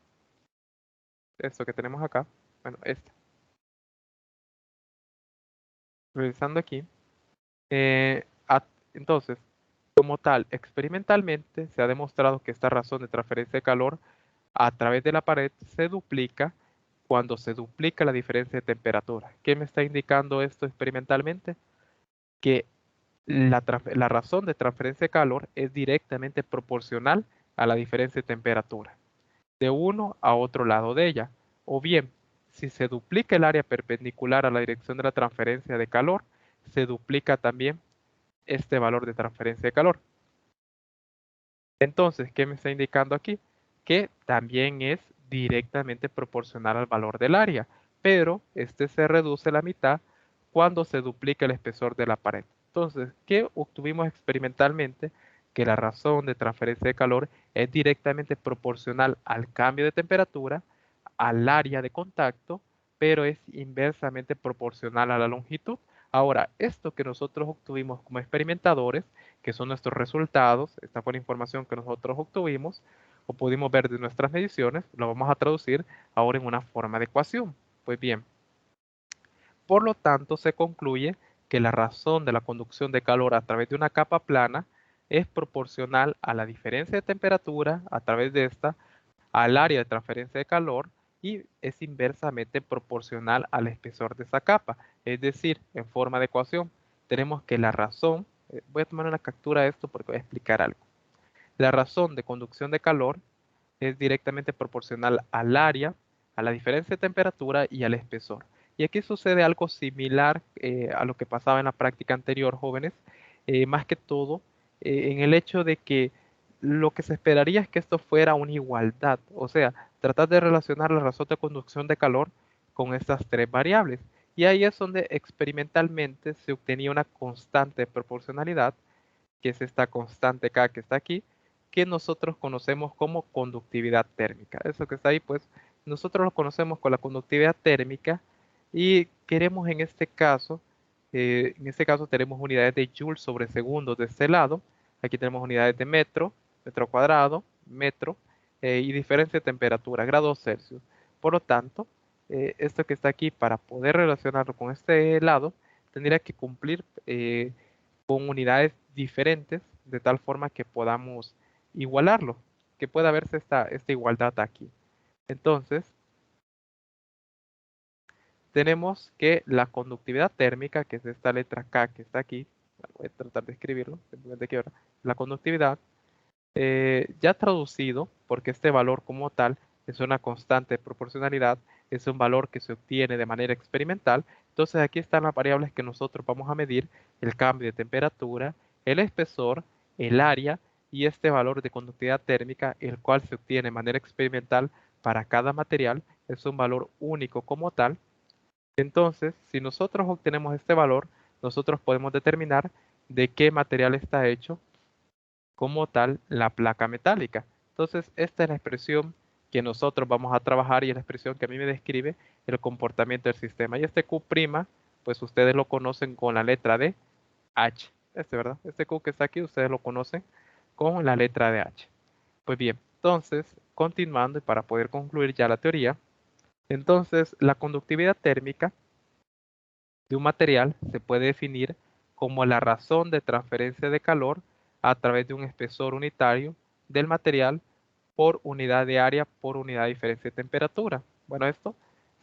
Speaker 1: esto que tenemos acá, bueno, esta. Revisando aquí, eh, entonces, como tal, experimentalmente se ha demostrado que esta razón de transferencia de calor a través de la pared se duplica cuando se duplica la diferencia de temperatura. ¿Qué me está indicando esto experimentalmente? Que la razón de transferencia de calor es directamente proporcional a la diferencia de temperatura de uno a otro lado de ella. O bien, si se duplica el área perpendicular a la dirección de la transferencia de calor, se duplica también este valor de transferencia de calor. Entonces, ¿qué me está indicando aquí? Que también es directamente proporcional al valor del área, pero este se reduce a la mitad cuando se duplica el espesor de la pared. Entonces, ¿qué obtuvimos experimentalmente? Que la razón de transferencia de calor es directamente proporcional al cambio de temperatura, al área de contacto, pero es inversamente proporcional a la longitud. Ahora, esto que nosotros obtuvimos como experimentadores, que son nuestros resultados, esta fue la información que nosotros obtuvimos o pudimos ver de nuestras mediciones, lo vamos a traducir ahora en una forma de ecuación. Pues bien, por lo tanto se concluye que la razón de la conducción de calor a través de una capa plana es proporcional a la diferencia de temperatura a través de esta, al área de transferencia de calor y es inversamente proporcional al espesor de esa capa. Es decir, en forma de ecuación, tenemos que la razón, voy a tomar una captura de esto porque voy a explicar algo. La razón de conducción de calor es directamente proporcional al área, a la diferencia de temperatura y al espesor. Y aquí sucede algo similar a lo que pasaba en la práctica anterior, jóvenes, más que todo en el hecho de que lo que se esperaría es que esto fuera una igualdad, o sea, tratar de relacionar la razón de conducción de calor con estas tres variables. Y ahí es donde experimentalmente se obtenía una constante de proporcionalidad, que es esta constante K que está aquí, que nosotros conocemos como conductividad térmica. Eso que está ahí, pues nosotros lo conocemos con la conductividad térmica y queremos en este caso tenemos unidades de joules sobre segundos de este lado. Aquí tenemos unidades de metro, metro cuadrado, metro y diferencia de temperatura, grados Celsius. Por lo tanto, esto que está aquí, para poder relacionarlo con este lado, tendría que cumplir con unidades diferentes de tal forma que podamos igualarlo, que pueda verse esta igualdad aquí. Entonces, tenemos que la conductividad térmica, que es esta letra K que está aquí, voy a tratar de escribirlo, simplemente aquí ahora, la conductividad, ya traducido, porque este valor como tal es una constante de proporcionalidad, es un valor que se obtiene de manera experimental. Entonces aquí están las variables que nosotros vamos a medir: el cambio de temperatura, el espesor, el área y este valor de conductividad térmica, el cual se obtiene de manera experimental para cada material. Es un valor único como tal. Entonces, si nosotros obtenemos este valor, nosotros podemos determinar de qué material está hecho como tal la placa metálica. Entonces, esta es la expresión que nosotros vamos a trabajar y es la expresión que a mí me describe el comportamiento del sistema. Y este Q', pues ustedes lo conocen con la letra de H. ¿Verdad? Este Q que está aquí, ustedes lo conocen con la letra de H. Pues bien, entonces, continuando y para poder concluir ya la teoría, entonces la conductividad térmica de un material se puede definir como la razón de transferencia de calor a través de un espesor unitario del material por unidad de área por unidad de diferencia de temperatura. Bueno, esto,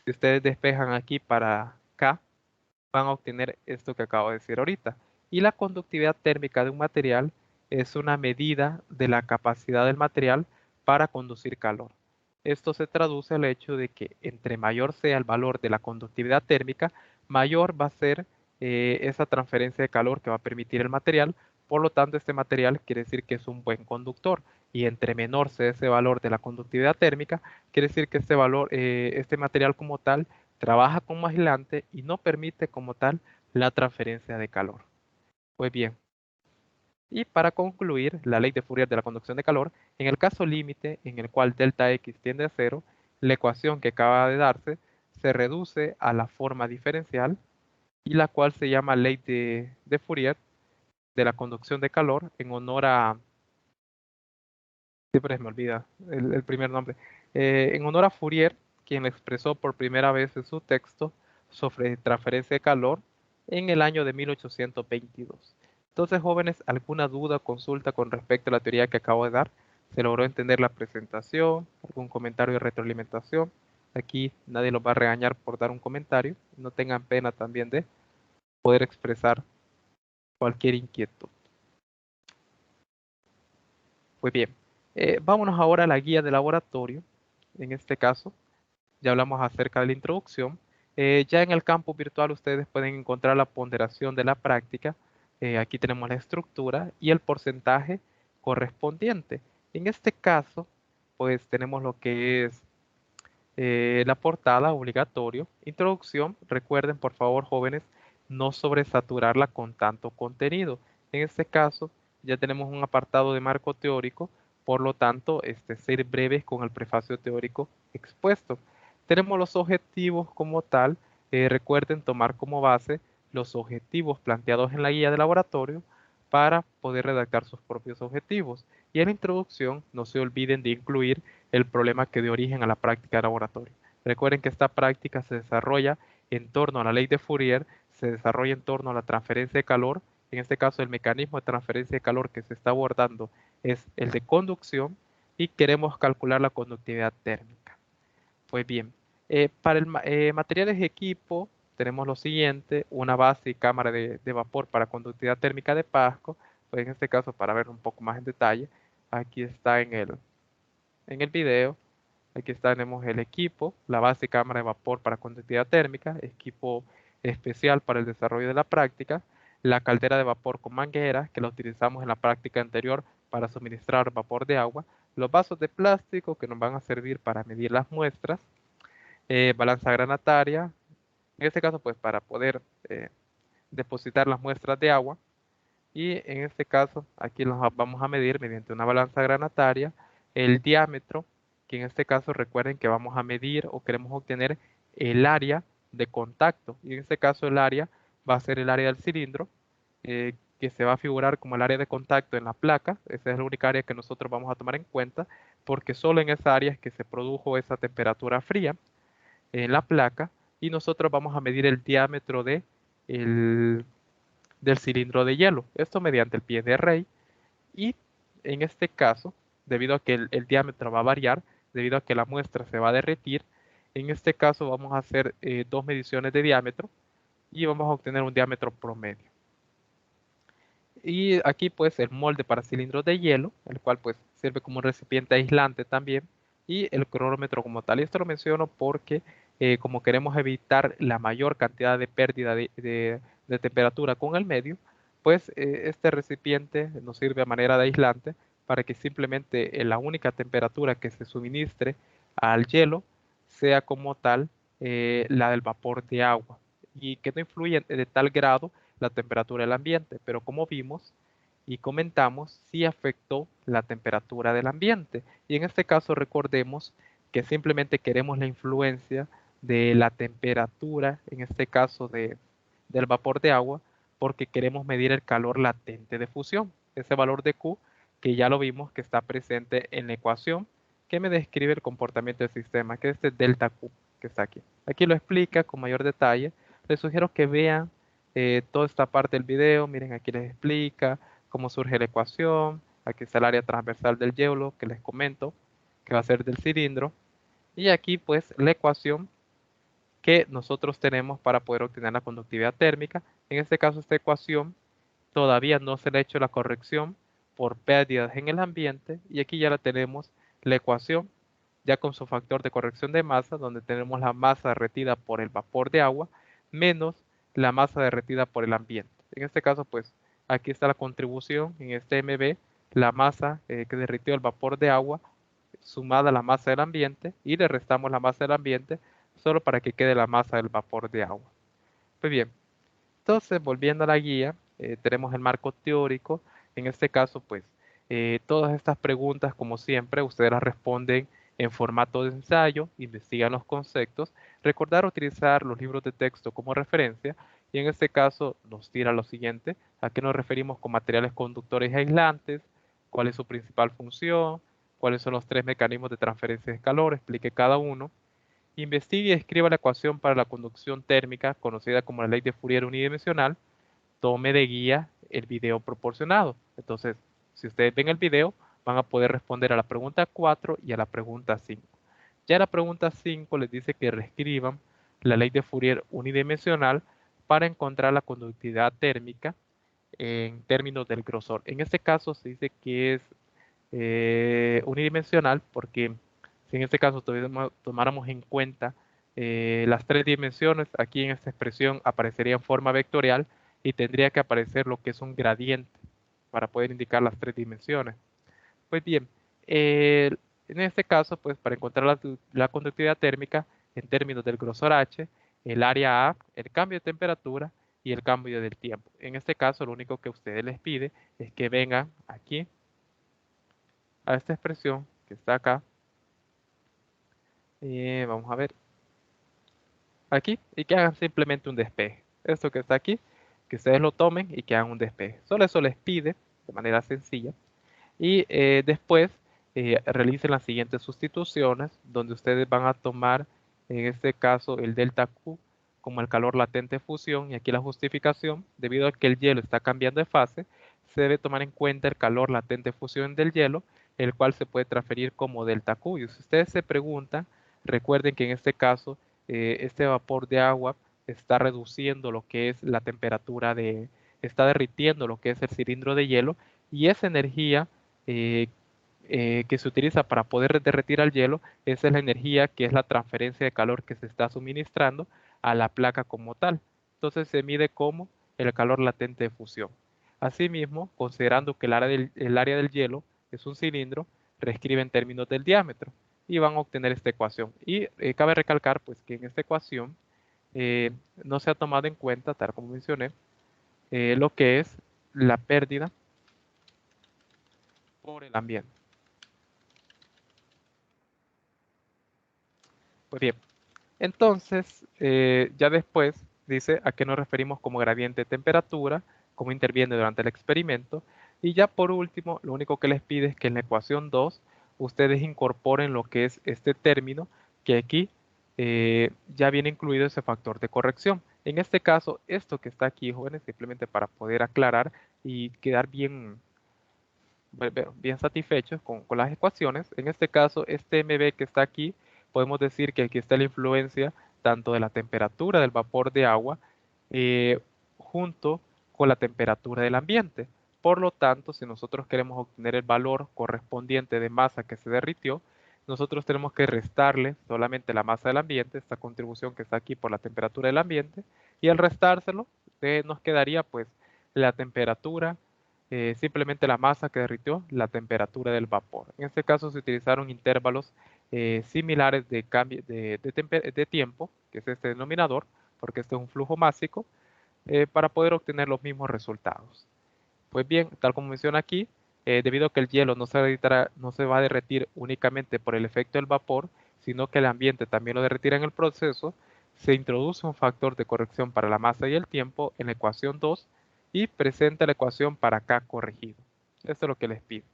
Speaker 1: si ustedes despejan aquí para K, van a obtener esto que acabo de decir ahorita. Y la conductividad térmica de un material es una medida de la capacidad del material para conducir calor. Esto se traduce al hecho de que entre mayor sea el valor de la conductividad térmica, mayor va a ser esa transferencia de calor que va a permitir el material. Por lo tanto, este material quiere decir que es un buen conductor. Y entre menor sea ese valor de la conductividad térmica, quiere decir que este valor, este material como tal, trabaja como aislante y no permite como tal la transferencia de calor. Pues bien, y para concluir, la ley de Fourier de la conducción de calor, en el caso límite en el cual delta X tiende a cero, la ecuación que acaba de darse se reduce a la forma diferencial y la cual se llama ley de Fourier de la conducción de calor en honor a, siempre se me olvida el primer nombre, en honor a Fourier, quien expresó por primera vez en su texto sobre transferencia de calor en el año de 1822. Entonces, jóvenes, ¿alguna duda o consulta con respecto a la teoría que acabo de dar? ¿Se logró entender la presentación? ¿Algún comentario de retroalimentación? Aquí nadie los va a regañar por dar un comentario. No tengan pena también de poder expresar cualquier inquietud. Pues bien, vámonos ahora a la guía de laboratorio. En este caso, ya hablamos acerca de la introducción. Ya en el campus virtual ustedes pueden encontrar la ponderación de la práctica. Aquí tenemos la estructura y el porcentaje correspondiente. En este caso, pues tenemos lo que es la portada obligatorio. Introducción, recuerden por favor jóvenes, no sobresaturarla con tanto contenido. En este caso ya tenemos un apartado de marco teórico, por lo tanto ser breves con el prefacio teórico expuesto. Tenemos los objetivos como tal. Recuerden tomar como base los objetivos planteados en la guía de laboratorio para poder redactar sus propios objetivos. Y en la introducción no se olviden de incluir el problema que dio origen a la práctica de laboratorio. Recuerden que esta práctica se desarrolla en torno a la ley de Fourier, se desarrolla en torno a la transferencia de calor. En este caso, el mecanismo de transferencia de calor que se está abordando es el de conducción y queremos calcular la conductividad térmica. Pues bien, para el materiales de equipo tenemos lo siguiente: una base y cámara de vapor para conductividad térmica de Pasco. Pues en este caso, para ver un poco más en detalle, aquí está en el video. Aquí tenemos el equipo, la base y cámara de vapor para conductividad térmica, equipo especial para el desarrollo de la práctica, la caldera de vapor con manguera, que la utilizamos en la práctica anterior para suministrar vapor de agua, los vasos de plástico que nos van a servir para medir las muestras, balanza granataria, en este caso pues para poder depositar las muestras de agua, y en este caso aquí los vamos a medir mediante una balanza granataria el diámetro, que en este caso recuerden que vamos a medir o queremos obtener el área de contacto, y en este caso el área va a ser el área del cilindro, que se va a figurar como el área de contacto en la placa. Esa es la única área que nosotros vamos a tomar en cuenta, porque solo en esa área es que se produjo esa temperatura fría en la placa, y nosotros vamos a medir el diámetro el- del cilindro de hielo, esto mediante el pie de Rey. Y en este caso, debido a que el diámetro va a variar, debido a que la muestra se va a derretir, en este caso vamos a hacer dos mediciones de diámetro y vamos a obtener un diámetro promedio. Y aquí pues el molde para cilindros de hielo, el cual pues sirve como un recipiente aislante también, y el cronómetro como tal. Y esto lo menciono porque como queremos evitar la mayor cantidad de pérdida de temperatura con el medio, pues este recipiente nos sirve a manera de aislante para que simplemente la única temperatura que se suministre al hielo sea como tal la del vapor de agua y que no influye de tal grado la temperatura del ambiente, pero como vimos y comentamos, sí afectó la temperatura del ambiente. Y en este caso recordemos que simplemente queremos la influencia de la temperatura, en este caso del vapor de agua, porque queremos medir el calor latente de fusión, ese valor de Q que ya lo vimos que está presente en la ecuación que me describe el comportamiento del sistema, que es este delta Q que está aquí. Aquí lo explica con mayor detalle. Les sugiero que vean toda esta parte del video. Miren, aquí les explica cómo surge la ecuación. Aquí está el área transversal del hielo que les comento, que va a ser del cilindro. Y aquí pues la ecuación que nosotros tenemos para poder obtener la conductividad térmica. En este caso, esta ecuación todavía no se le ha hecho la corrección por pérdidas en el ambiente y aquí ya la tenemos la ecuación ya con su factor de corrección de masa, donde tenemos la masa derretida por el vapor de agua menos la masa derretida por el ambiente. En este caso, pues aquí está la contribución en este MB, la masa que derritió el vapor de agua sumada a la masa del ambiente y le restamos la masa del ambiente solo para que quede la masa del vapor de agua. Pues bien, entonces volviendo a la guía, tenemos el marco teórico. En este caso, pues todas estas preguntas, como siempre, ustedes las responden en formato de ensayo, investigan los conceptos, recordar utilizar los libros de texto como referencia y en este caso nos tira lo siguiente, a qué nos referimos con materiales conductores y aislantes, cuál es su principal función, cuáles son los tres mecanismos de transferencia de calor, explique cada uno. Investigue y escriba la ecuación para la conducción térmica, conocida como la ley de Fourier unidimensional. Tome de guía el video proporcionado. Entonces, si ustedes ven el video, van a poder responder a la pregunta 4 y a la pregunta 5. Ya la pregunta 5 les dice que reescriban la ley de Fourier unidimensional para encontrar la conductividad térmica en términos del grosor. En este caso se dice que es unidimensional porque si en este caso tomáramos en cuenta las tres dimensiones, aquí en esta expresión aparecería en forma vectorial y tendría que aparecer lo que es un gradiente para poder indicar las tres dimensiones. Pues bien, en este caso, pues para encontrar la conductividad térmica en términos del grosor H, el área A, el cambio de temperatura y el cambio del tiempo. En este caso, lo único que ustedes les pide es que vengan aquí a esta expresión que está acá. Vamos a ver aquí y que hagan simplemente un despeje. Esto que está aquí, que ustedes lo tomen y que hagan un despeje. Solo eso les pide de manera sencilla. Y después realicen las siguientes sustituciones, donde ustedes van a tomar, en este caso, el delta Q como el calor latente de fusión. Y aquí la justificación, debido a que el hielo está cambiando de fase, se debe tomar en cuenta el calor latente de fusión del hielo, el cual se puede transferir como delta Q. Y si ustedes se preguntan, recuerden que en este caso, este vapor de agua está reduciendo lo que es la temperatura está derritiendo lo que es el cilindro de hielo y esa energía eh, que se utiliza para poder derretir al hielo, esa es la energía que es la transferencia de calor que se está suministrando a la placa como tal. Entonces se mide como el calor latente de fusión. Asimismo, considerando que el área del hielo es un cilindro, reescribe en términos del diámetro y van a obtener esta ecuación. Y cabe recalcar pues que en esta ecuación eh, no se ha tomado en cuenta, tal como mencioné, lo que es la pérdida por el ambiente. Pues bien, entonces ya después dice a qué nos referimos como gradiente de temperatura, cómo interviene durante el experimento. Y ya por último, lo único que les pide es que en la ecuación 2 ustedes incorporen lo que es este término, que aquí ya viene incluido ese factor de corrección. En este caso, esto que está aquí, jóvenes, simplemente para poder aclarar y quedar bien satisfechos con las ecuaciones. En este caso, este MB que está aquí, podemos decir que aquí está la influencia tanto de la temperatura del vapor de agua eh, junto con la temperatura del ambiente. Por lo tanto, si nosotros queremos obtener el valor correspondiente de masa que se derritió, nosotros tenemos que restarle solamente la masa del ambiente, esta contribución que está aquí por la temperatura del ambiente, y al restárselo nos quedaría pues la temperatura simplemente la masa que derritió, la temperatura del vapor. En este caso se utilizaron intervalos similares de tiempo que es este denominador, porque este es un flujo másico, para poder obtener los mismos resultados. Pues bien, tal como menciona aquí, debido a que el hielo no se va a derretir únicamente por el efecto del vapor, sino que el ambiente también lo derretirá en el proceso, se introduce un factor de corrección para la masa y el tiempo en la ecuación 2 y presenta la ecuación para K corregido. Esto es lo que les pido.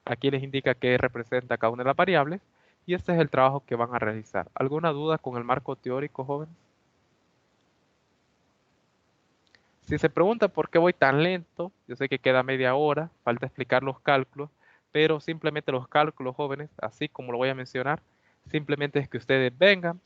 Speaker 1: Aquí les indica qué representa cada una de las variables y este es el trabajo que van a realizar. ¿Alguna duda con el marco teórico, jóvenes? Si se pregunta por qué voy tan lento, yo sé que queda media hora, falta explicar los cálculos, pero simplemente los cálculos, jóvenes, así como lo voy a mencionar, simplemente es que ustedes vengan,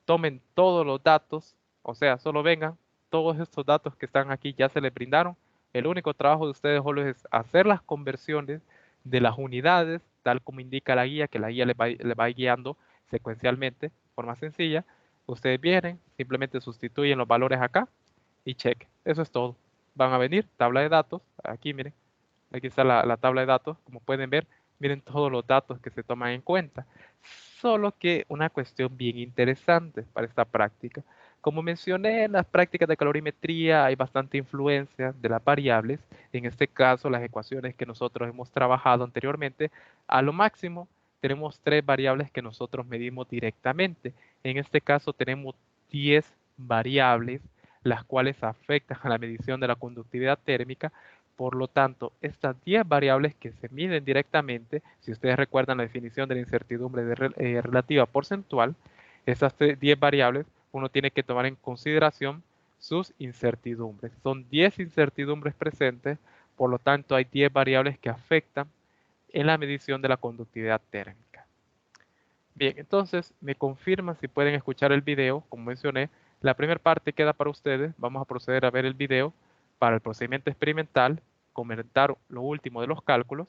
Speaker 1: tomen todos los datos, o sea, solo vengan, todos estos datos que están aquí ya se les brindaron. El único trabajo de ustedes solo es hacer las conversiones de las unidades, tal como indica la guía, que la guía les va guiando secuencialmente, de forma sencilla. Ustedes vienen, simplemente sustituyen los valores acá y check. Eso es todo. Van a venir, tabla de datos, aquí miren, aquí está la tabla de datos, como pueden ver, miren todos los datos que se toman en cuenta. Solo que una cuestión bien interesante para esta práctica. Como mencioné, en las prácticas de calorimetría hay bastante influencia de las variables. En este caso, las ecuaciones que nosotros hemos trabajado anteriormente, a lo máximo tenemos 3 variables que nosotros medimos directamente. En este caso tenemos 10 variables, las cuales afectan a la medición de la conductividad térmica. Por lo tanto, estas 10 variables que se miden directamente, si ustedes recuerdan la definición de la incertidumbre relativa porcentual, esas 10 variables uno tiene que tomar en consideración sus incertidumbres. Son 10 incertidumbres presentes, por lo tanto hay 10 variables que afectan en la medición de la conductividad térmica. Bien, entonces me confirman si pueden escuchar el video. Como mencioné, la primera parte queda para ustedes. Vamos a proceder a ver el video para el procedimiento experimental, comentar lo último de los cálculos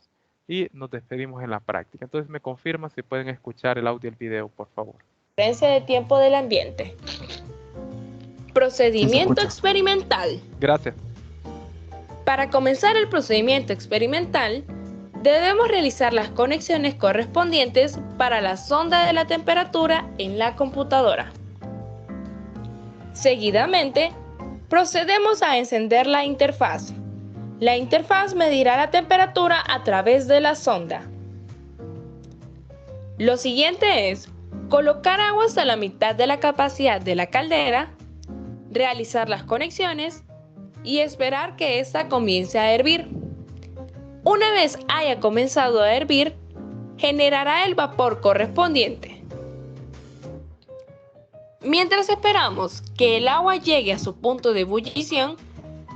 Speaker 1: y nos despedimos en la práctica. Entonces me confirma si pueden escuchar el audio y el video, por favor.
Speaker 4: Diferencia de tiempo del ambiente. Procedimiento experimental.
Speaker 1: Gracias.
Speaker 4: Para comenzar el procedimiento experimental, debemos realizar las conexiones correspondientes para la sonda de la temperatura en la computadora. Seguidamente, procedemos a encender la interfaz. La interfaz medirá la temperatura a través de la sonda. Lo siguiente es colocar agua hasta la mitad de la capacidad de la caldera, realizar las conexiones y esperar que ésta comience a hervir. Una vez haya comenzado a hervir, generará el vapor correspondiente. Mientras esperamos que el agua llegue a su punto de ebullición,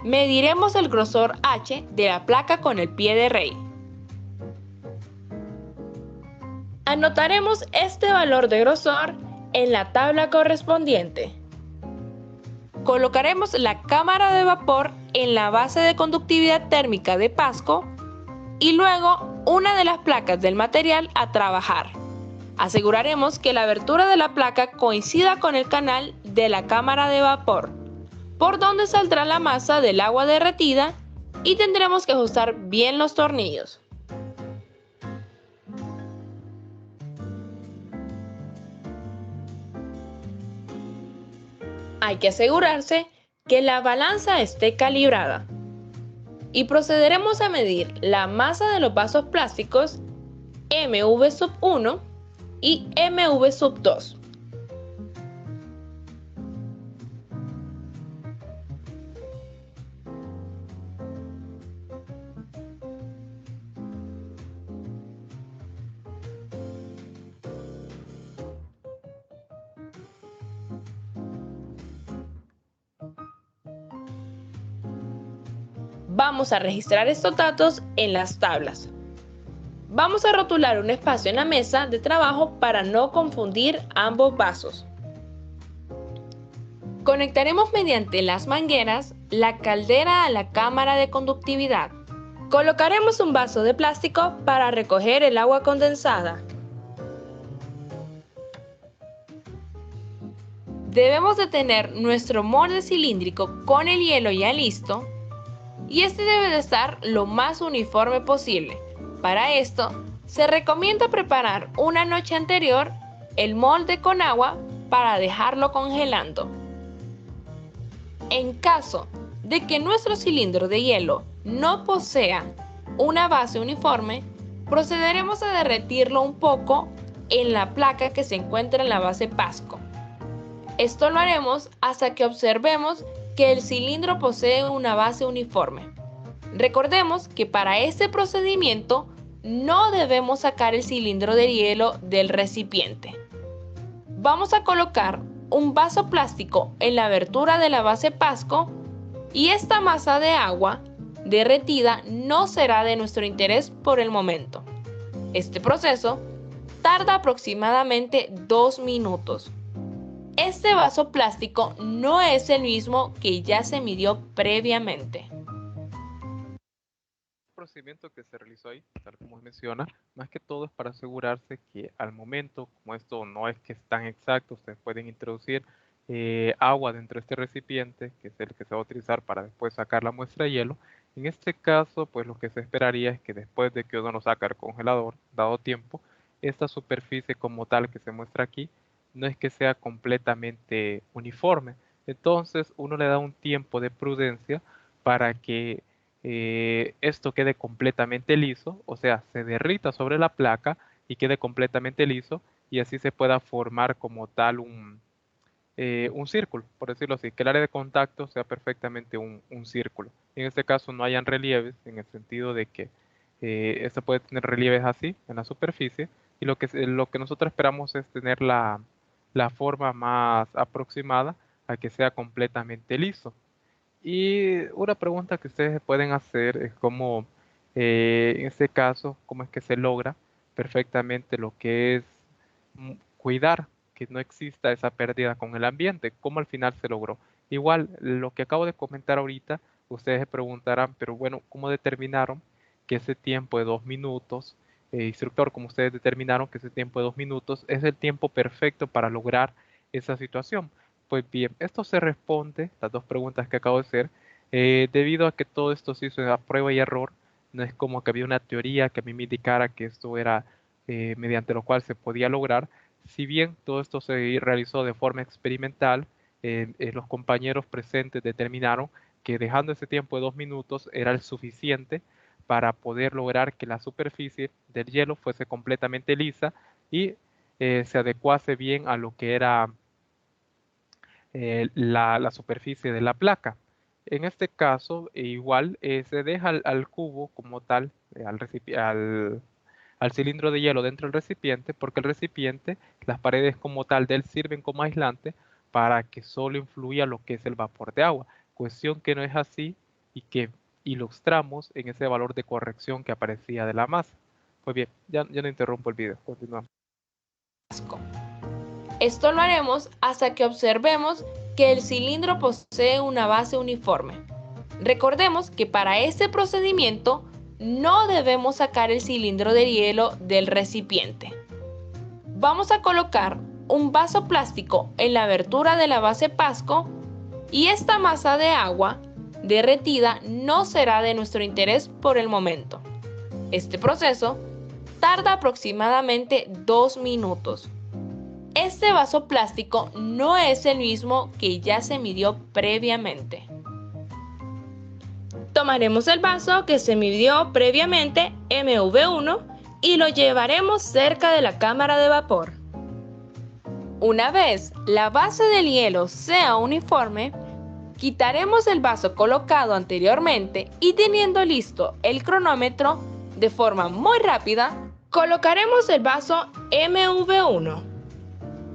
Speaker 4: mediremos el grosor H de la placa con el pie de rey. Anotaremos este valor de grosor en la tabla correspondiente. Colocaremos la cámara de vapor en la base de conductividad térmica de Pasco y luego una de las placas del material a trabajar. Aseguraremos que la abertura de la placa coincida con el canal de la cámara de vapor, por donde saldrá la masa del agua derretida, y tendremos que ajustar bien los tornillos. Hay que asegurarse que la balanza esté calibrada. Y procederemos a medir la masa de los vasos plásticos MV_1 y MV_2. Vamos a registrar estos datos en las tablas. Vamos a rotular un espacio en la mesa de trabajo para no confundir ambos vasos. Conectaremos mediante las mangueras la caldera a la cámara de conductividad. Colocaremos un vaso de plástico para recoger el agua condensada. Debemos de tener nuestro molde cilíndrico con el hielo ya listo, y este debe de estar lo más uniforme posible. Para esto, se recomienda preparar una noche anterior el molde con agua para dejarlo congelando. En caso de que nuestro cilindro de hielo no posea una base uniforme, procederemos a derretirlo un poco en la placa que se encuentra en la base Pasco. Esto lo haremos hasta que observemos que el cilindro posee una base uniforme. Recordemos que para este procedimiento no debemos sacar el cilindro de hielo del recipiente. Vamos a colocar un vaso plástico en la abertura de la base Pasco y esta masa de agua derretida no será de nuestro interés por el momento. Este proceso tarda aproximadamente 2 minutos. Este vaso plástico no es el mismo que ya se midió previamente.
Speaker 1: El procedimiento que se realizó ahí, tal como menciona, más que todo es para asegurarse que al momento, como esto no es que es tan exacto, ustedes pueden introducir agua dentro de este recipiente, que es el que se va a utilizar para después sacar la muestra de hielo. En este caso, pues lo que se esperaría es que después de que uno lo saca al congelador, dado tiempo, esta superficie como tal que se muestra aquí, no es que sea completamente uniforme. Entonces, uno le da un tiempo de prudencia para que esto quede completamente liso, o sea, se derrita sobre la placa y quede completamente liso, y así se pueda formar como tal un círculo, por decirlo así, que el área de contacto sea perfectamente un círculo. En este caso no hayan relieves, en el sentido de que esto puede tener relieves así en la superficie, y lo que nosotros esperamos es tener la forma más aproximada a que sea completamente liso. Y una pregunta que ustedes pueden hacer es cómo, en este caso, cómo es que se logra perfectamente lo que es cuidar que no exista esa pérdida con el ambiente, cómo al final se logró. Igual, lo que acabo de comentar ahorita, ustedes se preguntarán, pero bueno, ¿cómo determinaron que ese tiempo de 2 minutos, instructor, como ustedes determinaron que ese tiempo de 2 minutos es el tiempo perfecto para lograr esa situación? Pues bien, esto se responde, las dos preguntas que acabo de hacer, debido a que todo esto se hizo a prueba y error. No es como que había una teoría que a mí me indicara que esto era mediante lo cual se podía lograr. Si bien todo esto se realizó de forma experimental, los compañeros presentes determinaron que dejando ese tiempo de 2 minutos era el suficiente para poder lograr que la superficie del hielo fuese completamente lisa y se adecuase bien a lo que era la superficie de la placa. En este caso, igual se deja al cubo como tal, al cilindro de hielo dentro del recipiente, porque el recipiente, las paredes como tal de él sirven como aislante para que solo influya lo que es el vapor de agua. Cuestión que no es así y que ilustramos en ese valor de corrección que aparecía de la masa. Pues bien, ya no interrumpo el video, continuamos.
Speaker 4: Esto lo haremos hasta que observemos que el cilindro posee una base uniforme. Recordemos que para este procedimiento no debemos sacar el cilindro de hielo del recipiente. Vamos a colocar un vaso plástico en la abertura de la base Pasco y esta masa de agua derretida no será de nuestro interés por el momento. Este proceso tarda aproximadamente 2 minutos. Este vaso plástico no es el mismo que ya se midió previamente. Tomaremos el vaso que se midió previamente, MV1, y lo llevaremos cerca de la cámara de vapor. Una vez la base del hielo sea uniforme, quitaremos el vaso colocado anteriormente y teniendo listo el cronómetro, de forma muy rápida, colocaremos el vaso MV1.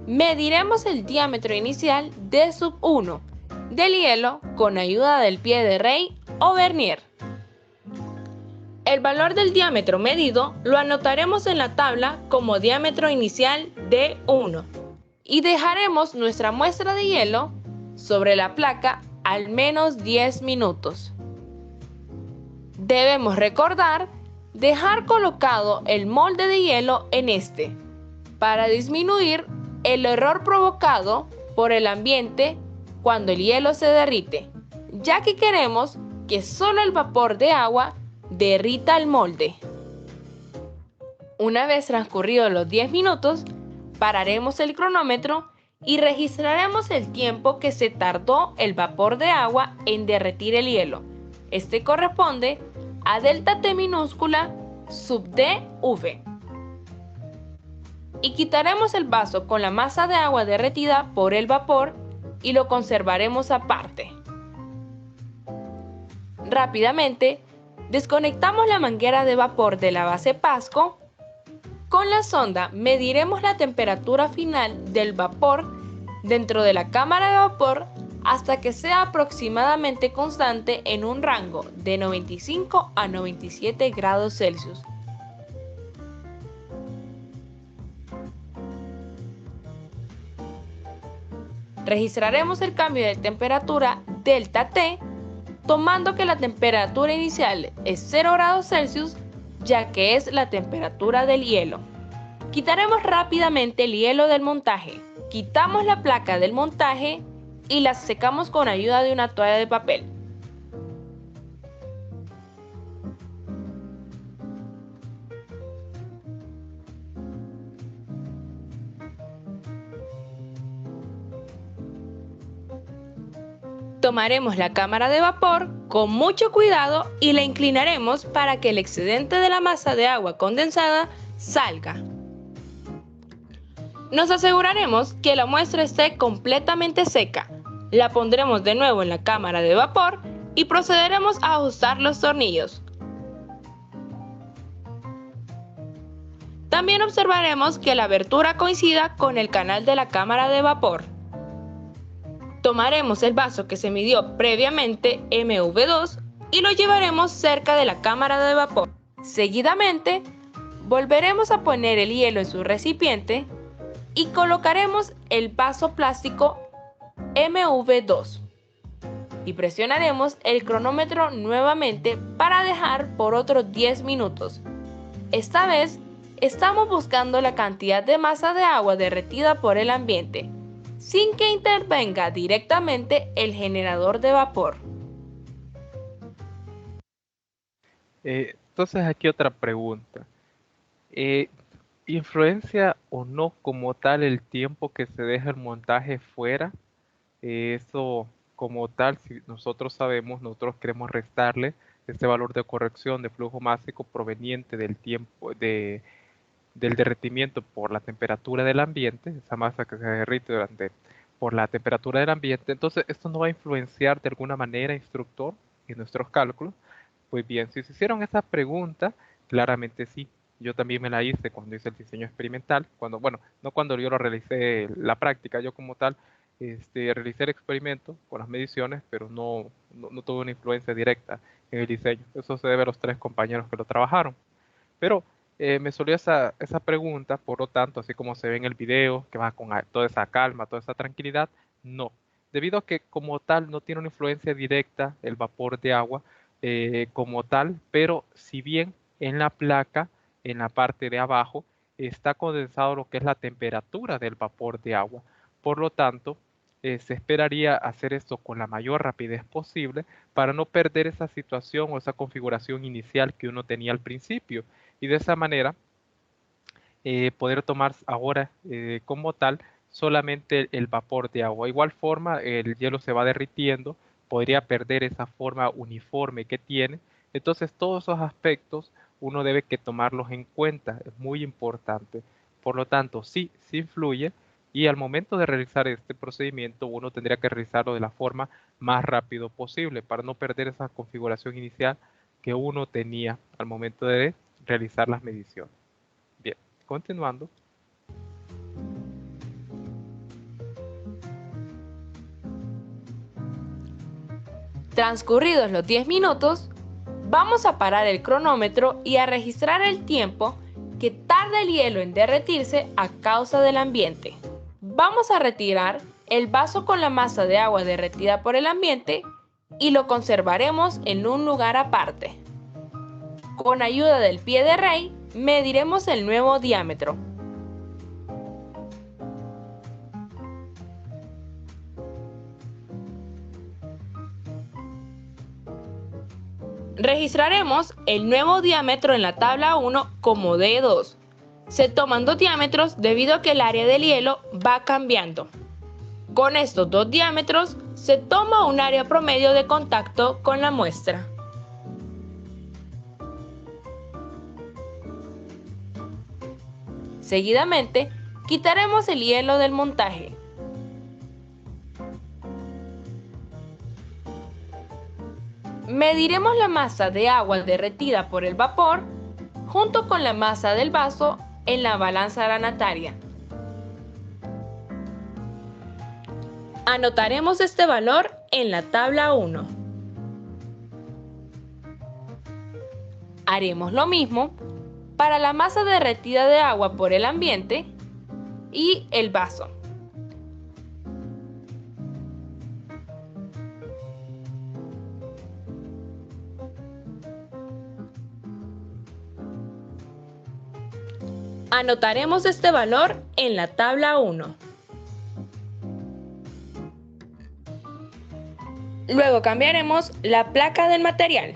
Speaker 4: Mediremos el diámetro inicial de sub 1 del hielo con ayuda del pie de rey o vernier. El valor del diámetro medido lo anotaremos en la tabla como diámetro inicial de 1 y dejaremos nuestra muestra de hielo sobre la placa al menos 10 minutos. Debemos recordar dejar colocado el molde de hielo en este para disminuir el error provocado por el ambiente cuando el hielo se derrite, ya que queremos que solo el vapor de agua derrita el molde. Una vez transcurridos los 10 minutos, pararemos el cronómetro y registraremos el tiempo que se tardó el vapor de agua en derretir el hielo. Este corresponde a delta T minúscula sub dV. Y quitaremos el vaso con la masa de agua derretida por el vapor y lo conservaremos aparte. Rápidamente, desconectamos la manguera de vapor de la base Pasco. Con la sonda mediremos la temperatura final del vapor dentro de la cámara de vapor hasta que sea aproximadamente constante en un rango de 95 a 97 grados Celsius. Registraremos el cambio de temperatura delta T, tomando que la temperatura inicial es 0 grados Celsius, ya que es la temperatura del hielo. Quitaremos rápidamente el hielo del montaje. Quitamos la placa del montaje y la secamos con ayuda de una toalla de papel. Tomaremos la cámara de vapor con mucho cuidado y la inclinaremos para que el excedente de la masa de agua condensada salga. Nos aseguraremos que la muestra esté completamente seca. La pondremos de nuevo en la cámara de vapor y procederemos a ajustar los tornillos. También observaremos que la abertura coincida con el canal de la cámara de vapor. Tomaremos el vaso que se midió previamente, MV2, y lo llevaremos cerca de la cámara de vapor. Seguidamente, volveremos a poner el hielo en su recipiente y colocaremos el vaso plástico MV2 y presionaremos el cronómetro nuevamente para dejar por otros 10 minutos. Esta vez, estamos buscando la cantidad de masa de agua derretida por el ambiente, sin que intervenga directamente el generador de vapor.
Speaker 1: Entonces aquí otra pregunta. ¿Influencia o no como tal el tiempo que se deja el montaje fuera? Eso como tal, si nosotros sabemos, nosotros queremos restarle este valor de corrección de flujo másico proveniente del tiempo del derretimiento por la temperatura del ambiente, esa masa que se derrite por la temperatura del ambiente. Entonces esto no va a influenciar de alguna manera, instructor, en nuestros cálculos. Pues bien, si se hicieron esa pregunta, claramente sí. Yo también me la hice cuando hice el diseño experimental, no cuando yo lo realicé la práctica, yo como tal realicé el experimento con las mediciones, pero no tuve una influencia directa en el diseño. Eso se debe a los 3 compañeros que lo trabajaron. Pero me salió esa pregunta, por lo tanto, así como se ve en el video, que va con toda esa calma, toda esa tranquilidad, no. Debido a que como tal no tiene una influencia directa el vapor de agua como tal, pero si bien en la placa, en la parte de abajo, está condensado lo que es la temperatura del vapor de agua. Por lo tanto, se esperaría hacer esto con la mayor rapidez posible para no perder esa situación o esa configuración inicial que uno tenía al principio. Y de esa manera, poder tomar ahora como tal solamente el vapor de agua. De igual forma, el hielo se va derritiendo, podría perder esa forma uniforme que tiene. Entonces, todos esos aspectos uno debe que tomarlos en cuenta, es muy importante. Por lo tanto, sí influye, y al momento de realizar este procedimiento uno tendría que realizarlo de la forma más rápido posible para no perder esa configuración inicial que uno tenía al momento de realizar las mediciones. Bien, continuando.
Speaker 4: Transcurridos los 10 minutos, vamos a parar el cronómetro y a registrar el tiempo que tarda el hielo en derretirse a causa del ambiente. Vamos a retirar el vaso con la masa de agua derretida por el ambiente y lo conservaremos en un lugar aparte. Con ayuda del pie de rey, mediremos el nuevo diámetro. Registraremos el nuevo diámetro en la tabla 1 como D2. Se toman 2 diámetros debido a que el área del hielo va cambiando. Con estos dos diámetros se toma un área promedio de contacto con la muestra. Seguidamente, quitaremos el hielo del montaje. Mediremos la masa de agua derretida por el vapor junto con la masa del vaso en la balanza granataria. Anotaremos este valor en la tabla 1. Haremos lo mismo para la masa derretida de agua por el ambiente y el vaso. Anotaremos este valor en la tabla 1. Luego cambiaremos la placa del material.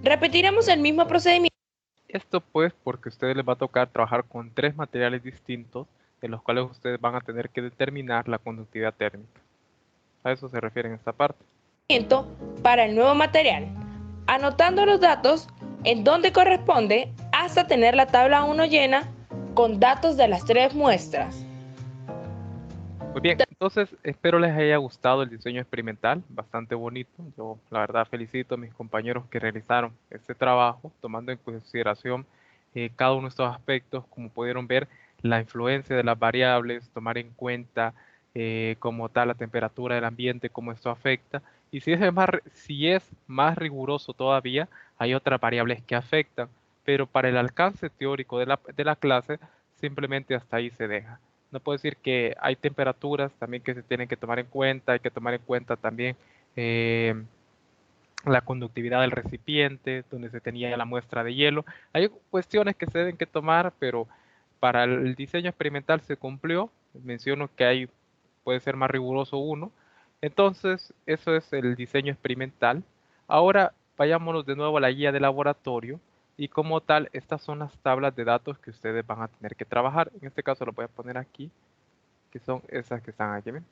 Speaker 4: Repetiremos el mismo procedimiento.
Speaker 1: Esto pues porque a ustedes les va a tocar trabajar con 3 materiales distintos, de los cuales ustedes van a tener que determinar la conductividad térmica. A eso se refiere en esta parte.
Speaker 4: Para el nuevo material, anotando los datos en donde corresponde hasta tener la tabla 1 llena con datos de las 3 muestras.
Speaker 1: Muy bien, entonces espero les haya gustado el diseño experimental, bastante bonito. Yo la verdad felicito a mis compañeros que realizaron este trabajo, tomando en consideración cada uno de estos aspectos, como pudieron ver, la influencia de las variables, tomar en cuenta como tal la temperatura del ambiente, cómo esto afecta. Y si es más riguroso todavía, hay otras variables que afectan, pero para el alcance teórico de la clase, simplemente hasta ahí se deja. No puedo decir que hay temperaturas también que se tienen que tomar en cuenta, hay que tomar en cuenta también la conductividad del recipiente, donde se tenía la muestra de hielo. Hay cuestiones que se deben que tomar, pero para el diseño experimental se cumplió. Menciono que puede ser más riguroso uno. Entonces, eso es el diseño experimental. Ahora vayámonos de nuevo a la guía de laboratorio. Y como tal, estas son las tablas de datos que ustedes van a tener que trabajar. En este caso lo voy a poner aquí, que son esas que están aquí. ¿Ven?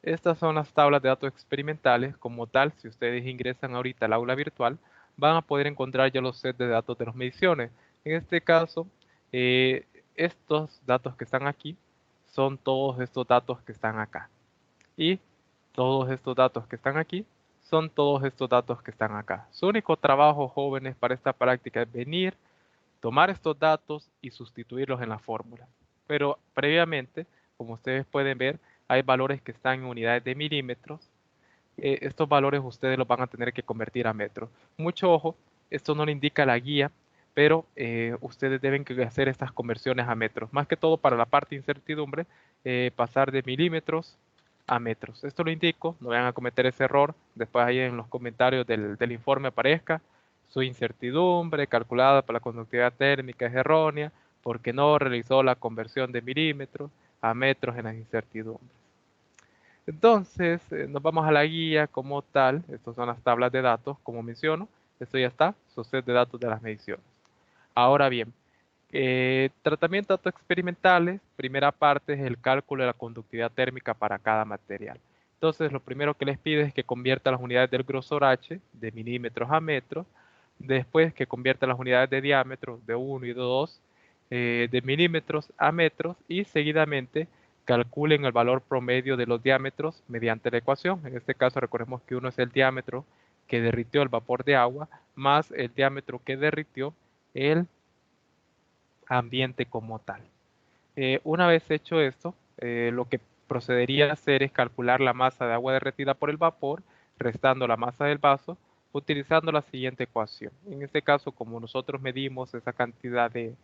Speaker 1: Estas son las tablas de datos experimentales. Como tal, si ustedes ingresan ahorita al aula virtual, van a poder encontrar ya los sets de datos de las mediciones. En este caso, estos datos que están aquí son todos estos datos que están acá. Y todos estos datos que están aquí son todos estos datos que están acá. Su único trabajo, jóvenes, para esta práctica es venir, tomar estos datos y sustituirlos en la fórmula. Pero previamente, como ustedes pueden ver, hay valores que están en unidades de milímetros. Estos valores ustedes los van a tener que convertir a metros. Mucho ojo, esto no lo indica la guía, pero ustedes deben hacer estas conversiones a metros. Más que todo para la parte de incertidumbre, pasar de milímetros a metros. Esto lo indico, no vayan a cometer ese error. Después ahí en los comentarios del informe aparezca su incertidumbre calculada para la conductividad térmica es errónea porque no realizó la conversión de milímetros a metros en las incertidumbres. Entonces, nos vamos a la guía como tal. Estas son las tablas de datos, como menciono. Esto ya está, su set de datos de las mediciones. Ahora bien, tratamiento de datos experimentales, primera parte es el cálculo de la conductividad térmica para cada material. Entonces, lo primero que les pide es que convierta las unidades del grosor H de milímetros a metros, después que convierta las unidades de diámetro de 1 y de 2 de milímetros a metros y seguidamente calculen el valor promedio de los diámetros mediante la ecuación. En este caso recordemos que uno es el diámetro que derritió el vapor de agua más el diámetro que derritió el ambiente como tal. Una vez hecho esto, lo que procedería a hacer es calcular la masa de agua derretida por el vapor, restando la masa del vaso, utilizando la siguiente ecuación. En este caso, como nosotros medimos esa cantidad de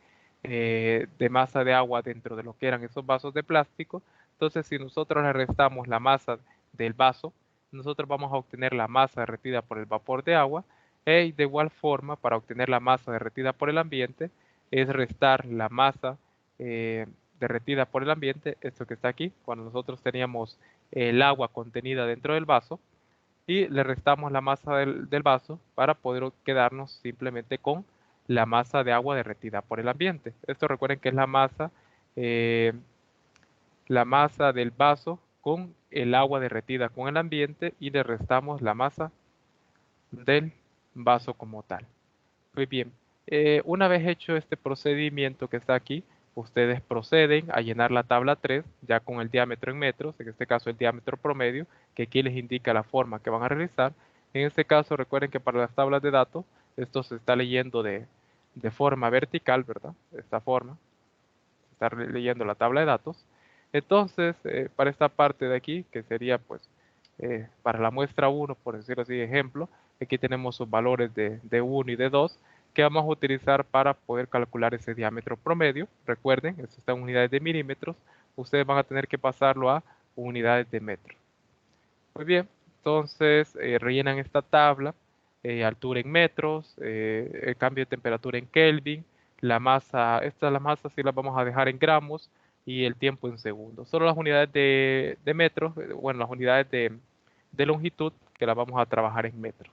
Speaker 1: masa de agua dentro de lo que eran esos vasos de plástico, entonces si nosotros le restamos la masa del vaso, nosotros vamos a obtener la masa derretida por el vapor de agua, y de igual forma, para obtener la masa derretida por el ambiente, es restar la masa derretida por el ambiente, esto que está aquí, cuando nosotros teníamos el agua contenida dentro del vaso, y le restamos la masa del vaso para poder quedarnos simplemente con la masa de agua derretida por el ambiente. Esto recuerden que es la masa del vaso con el agua derretida con el ambiente y le restamos la masa del vaso como tal. Muy bien, una vez hecho este procedimiento que está aquí, ustedes proceden a llenar la tabla 3 ya con el diámetro en metros, en este caso el diámetro promedio, que aquí les indica la forma que van a realizar. En este caso recuerden que para las tablas de datos, esto se está leyendo de forma vertical, ¿verdad? De esta forma, se está leyendo la tabla de datos. Entonces, para esta parte de aquí, que sería pues para la muestra 1, por decirlo así, ejemplo, aquí tenemos sus valores de 1 y de 2 que vamos a utilizar para poder calcular ese diámetro promedio. Recuerden, esto está en unidades de milímetros, ustedes van a tener que pasarlo a unidades de metros. Muy bien, entonces rellenan esta tabla, altura en metros, el cambio de temperatura en Kelvin, la masa, la masa sí las vamos a dejar en gramos y el tiempo en segundos. Solo las unidades de metros, bueno, las unidades de longitud que las vamos a trabajar en metros.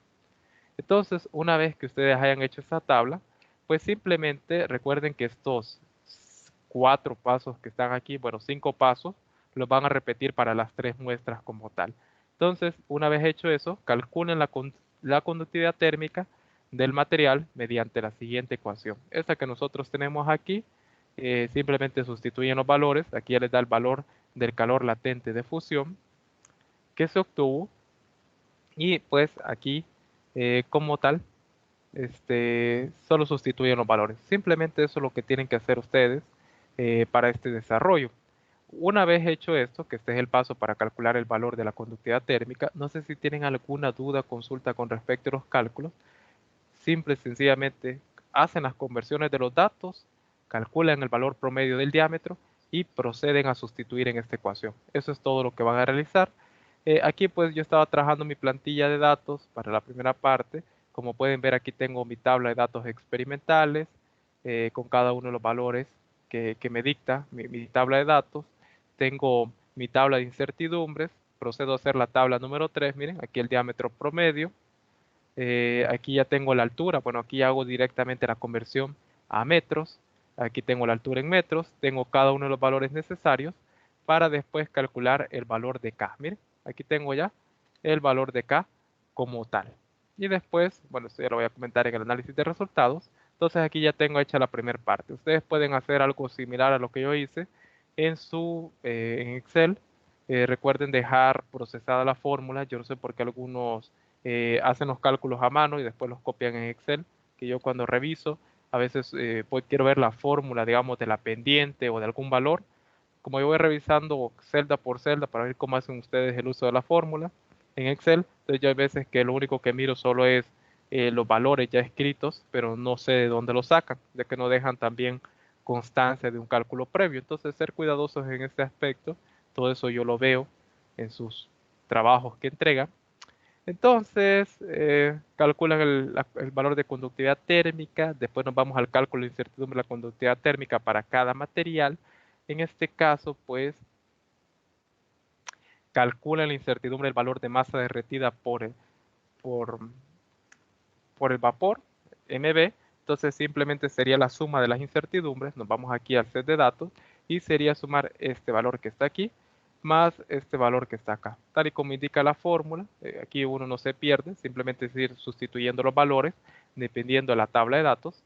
Speaker 1: Entonces, una vez que ustedes hayan hecho esta tabla, pues simplemente recuerden que estos 4 pasos que están aquí, bueno, 5 pasos, los van a repetir para las 3 muestras como tal. Entonces, una vez hecho eso, calculen la conductividad térmica del material mediante la siguiente ecuación. Esta que nosotros tenemos aquí, simplemente sustituyen los valores. Aquí ya les da el valor del calor latente de fusión que se obtuvo. Y pues aquí, como tal, solo sustituyen los valores. Simplemente eso es lo que tienen que hacer ustedes para este desarrollo. Una vez hecho esto, que este es el paso para calcular el valor de la conductividad térmica, no sé si tienen alguna duda, consulta con respecto a los cálculos. Simple y sencillamente hacen las conversiones de los datos, calculan el valor promedio del diámetro y proceden a sustituir en esta ecuación. Eso es todo lo que van a realizar. Aquí pues yo estaba trabajando mi plantilla de datos para la primera parte. Como pueden ver, aquí tengo mi tabla de datos experimentales con cada uno de los valores que me dicta mi tabla de datos. Tengo mi tabla de incertidumbres. Procedo a hacer la tabla número 3. Miren, aquí el diámetro promedio. Aquí ya tengo la altura. Bueno, aquí hago directamente la conversión a metros. Aquí tengo la altura en metros. Tengo cada uno de los valores necesarios para después calcular el valor de K. Miren, aquí tengo ya el valor de K como tal. Y después, bueno, esto ya lo voy a comentar en el análisis de resultados. Entonces aquí ya tengo hecha la primera parte. Ustedes pueden hacer algo similar a lo que yo hice en Excel. Recuerden dejar procesada la fórmula. Yo no sé por qué algunos hacen los cálculos a mano y después los copian en Excel, que yo cuando reviso, a veces pues quiero ver la fórmula, digamos, de la pendiente o de algún valor. Como yo voy revisando celda por celda para ver cómo hacen ustedes el uso de la fórmula en Excel, entonces yo hay veces que lo único que miro solo es los valores ya escritos, pero no sé de dónde los sacan, ya que no dejan también constancia de un cálculo previo. Entonces, ser cuidadosos en este aspecto, todo eso yo lo veo en sus trabajos que entregan. Entonces, calculan el valor de conductividad térmica, después nos vamos al cálculo de incertidumbre de la conductividad térmica para cada material. En este caso, pues, calculan la incertidumbre del valor de masa derretida por, por el vapor, MB. Entonces, simplemente sería la suma de las incertidumbres. Nos vamos aquí al set de datos y sería sumar este valor que está aquí más este valor que está acá. Tal y como indica la fórmula, aquí uno no se pierde, simplemente es ir sustituyendo los valores dependiendo de la tabla de datos.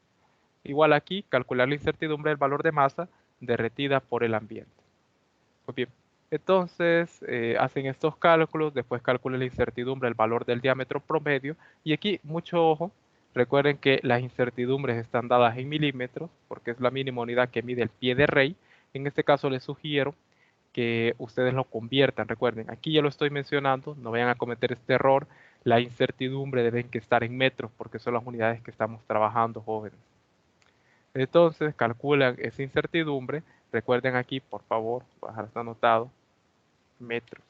Speaker 1: Igual aquí, calcular la incertidumbre del valor de masa derretida por el ambiente. Muy bien, entonces hacen estos cálculos, después calculan la incertidumbre del valor del diámetro promedio y aquí mucho ojo, recuerden que las incertidumbres están dadas en milímetros porque es la mínima unidad que mide el pie de rey. En este caso les sugiero que ustedes lo conviertan. Recuerden, aquí ya lo estoy mencionando, no vayan a cometer este error. La incertidumbre deben que estar en metros porque son las unidades que estamos trabajando, jóvenes. Entonces, calculan esa incertidumbre. Recuerden aquí, por favor, voy a dejar esto anotado, metros,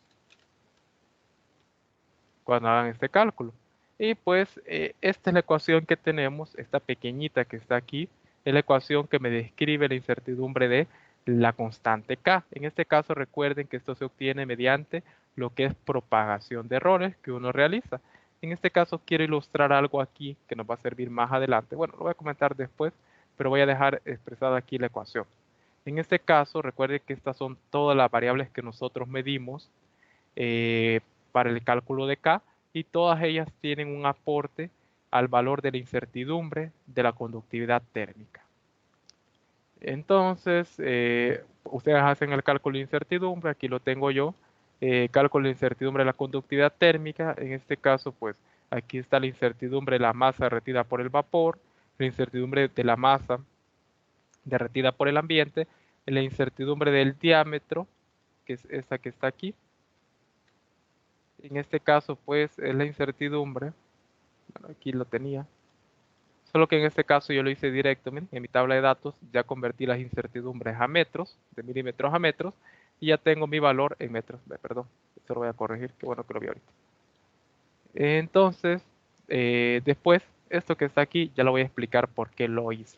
Speaker 1: cuando hagan este cálculo. Y pues, esta es la ecuación que tenemos, esta pequeñita que está aquí, es la ecuación que me describe la incertidumbre de la constante K. En este caso, recuerden que esto se obtiene mediante lo que es propagación de errores que uno realiza. En este caso, quiero ilustrar algo aquí que nos va a servir más adelante. Bueno, lo voy a comentar después, pero voy a dejar expresada aquí la ecuación. En este caso, recuerden que estas son todas las variables que nosotros medimos para el cálculo de K, y todas ellas tienen un aporte al valor de la incertidumbre de la conductividad térmica. Entonces, ustedes hacen el cálculo de incertidumbre, aquí lo tengo yo, cálculo de incertidumbre de la conductividad térmica. En este caso, pues aquí está la incertidumbre de la masa derretida por el vapor, la incertidumbre de la masa derretida por el ambiente, la incertidumbre del diámetro, que es esta que está aquí. En este caso, pues, es la incertidumbre, bueno, aquí lo tenía, solo que en este caso yo lo hice directo, miren, en mi tabla de datos ya convertí las incertidumbres a metros, de milímetros a metros, y ya tengo mi valor en metros. Perdón, esto lo voy a corregir, qué bueno que lo vi ahorita. Entonces, después, esto que está aquí, ya lo voy a explicar por qué lo hice.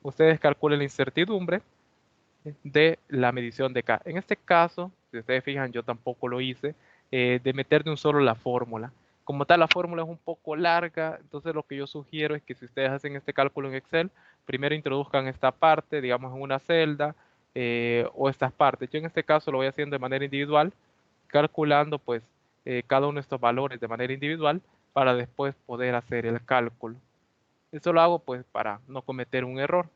Speaker 1: Ustedes calculen la incertidumbre de la medición de K. En este caso, si ustedes fijan, yo tampoco lo hice, de meter de un solo la fórmula. Como tal, la fórmula es un poco larga, entonces lo que yo sugiero es que si ustedes hacen este cálculo en Excel, primero introduzcan esta parte, digamos en una celda, o estas partes. Yo en este caso lo voy haciendo de manera individual, calculando pues cada uno de estos valores de manera individual para después poder hacer el cálculo. Eso lo hago pues para no cometer un error.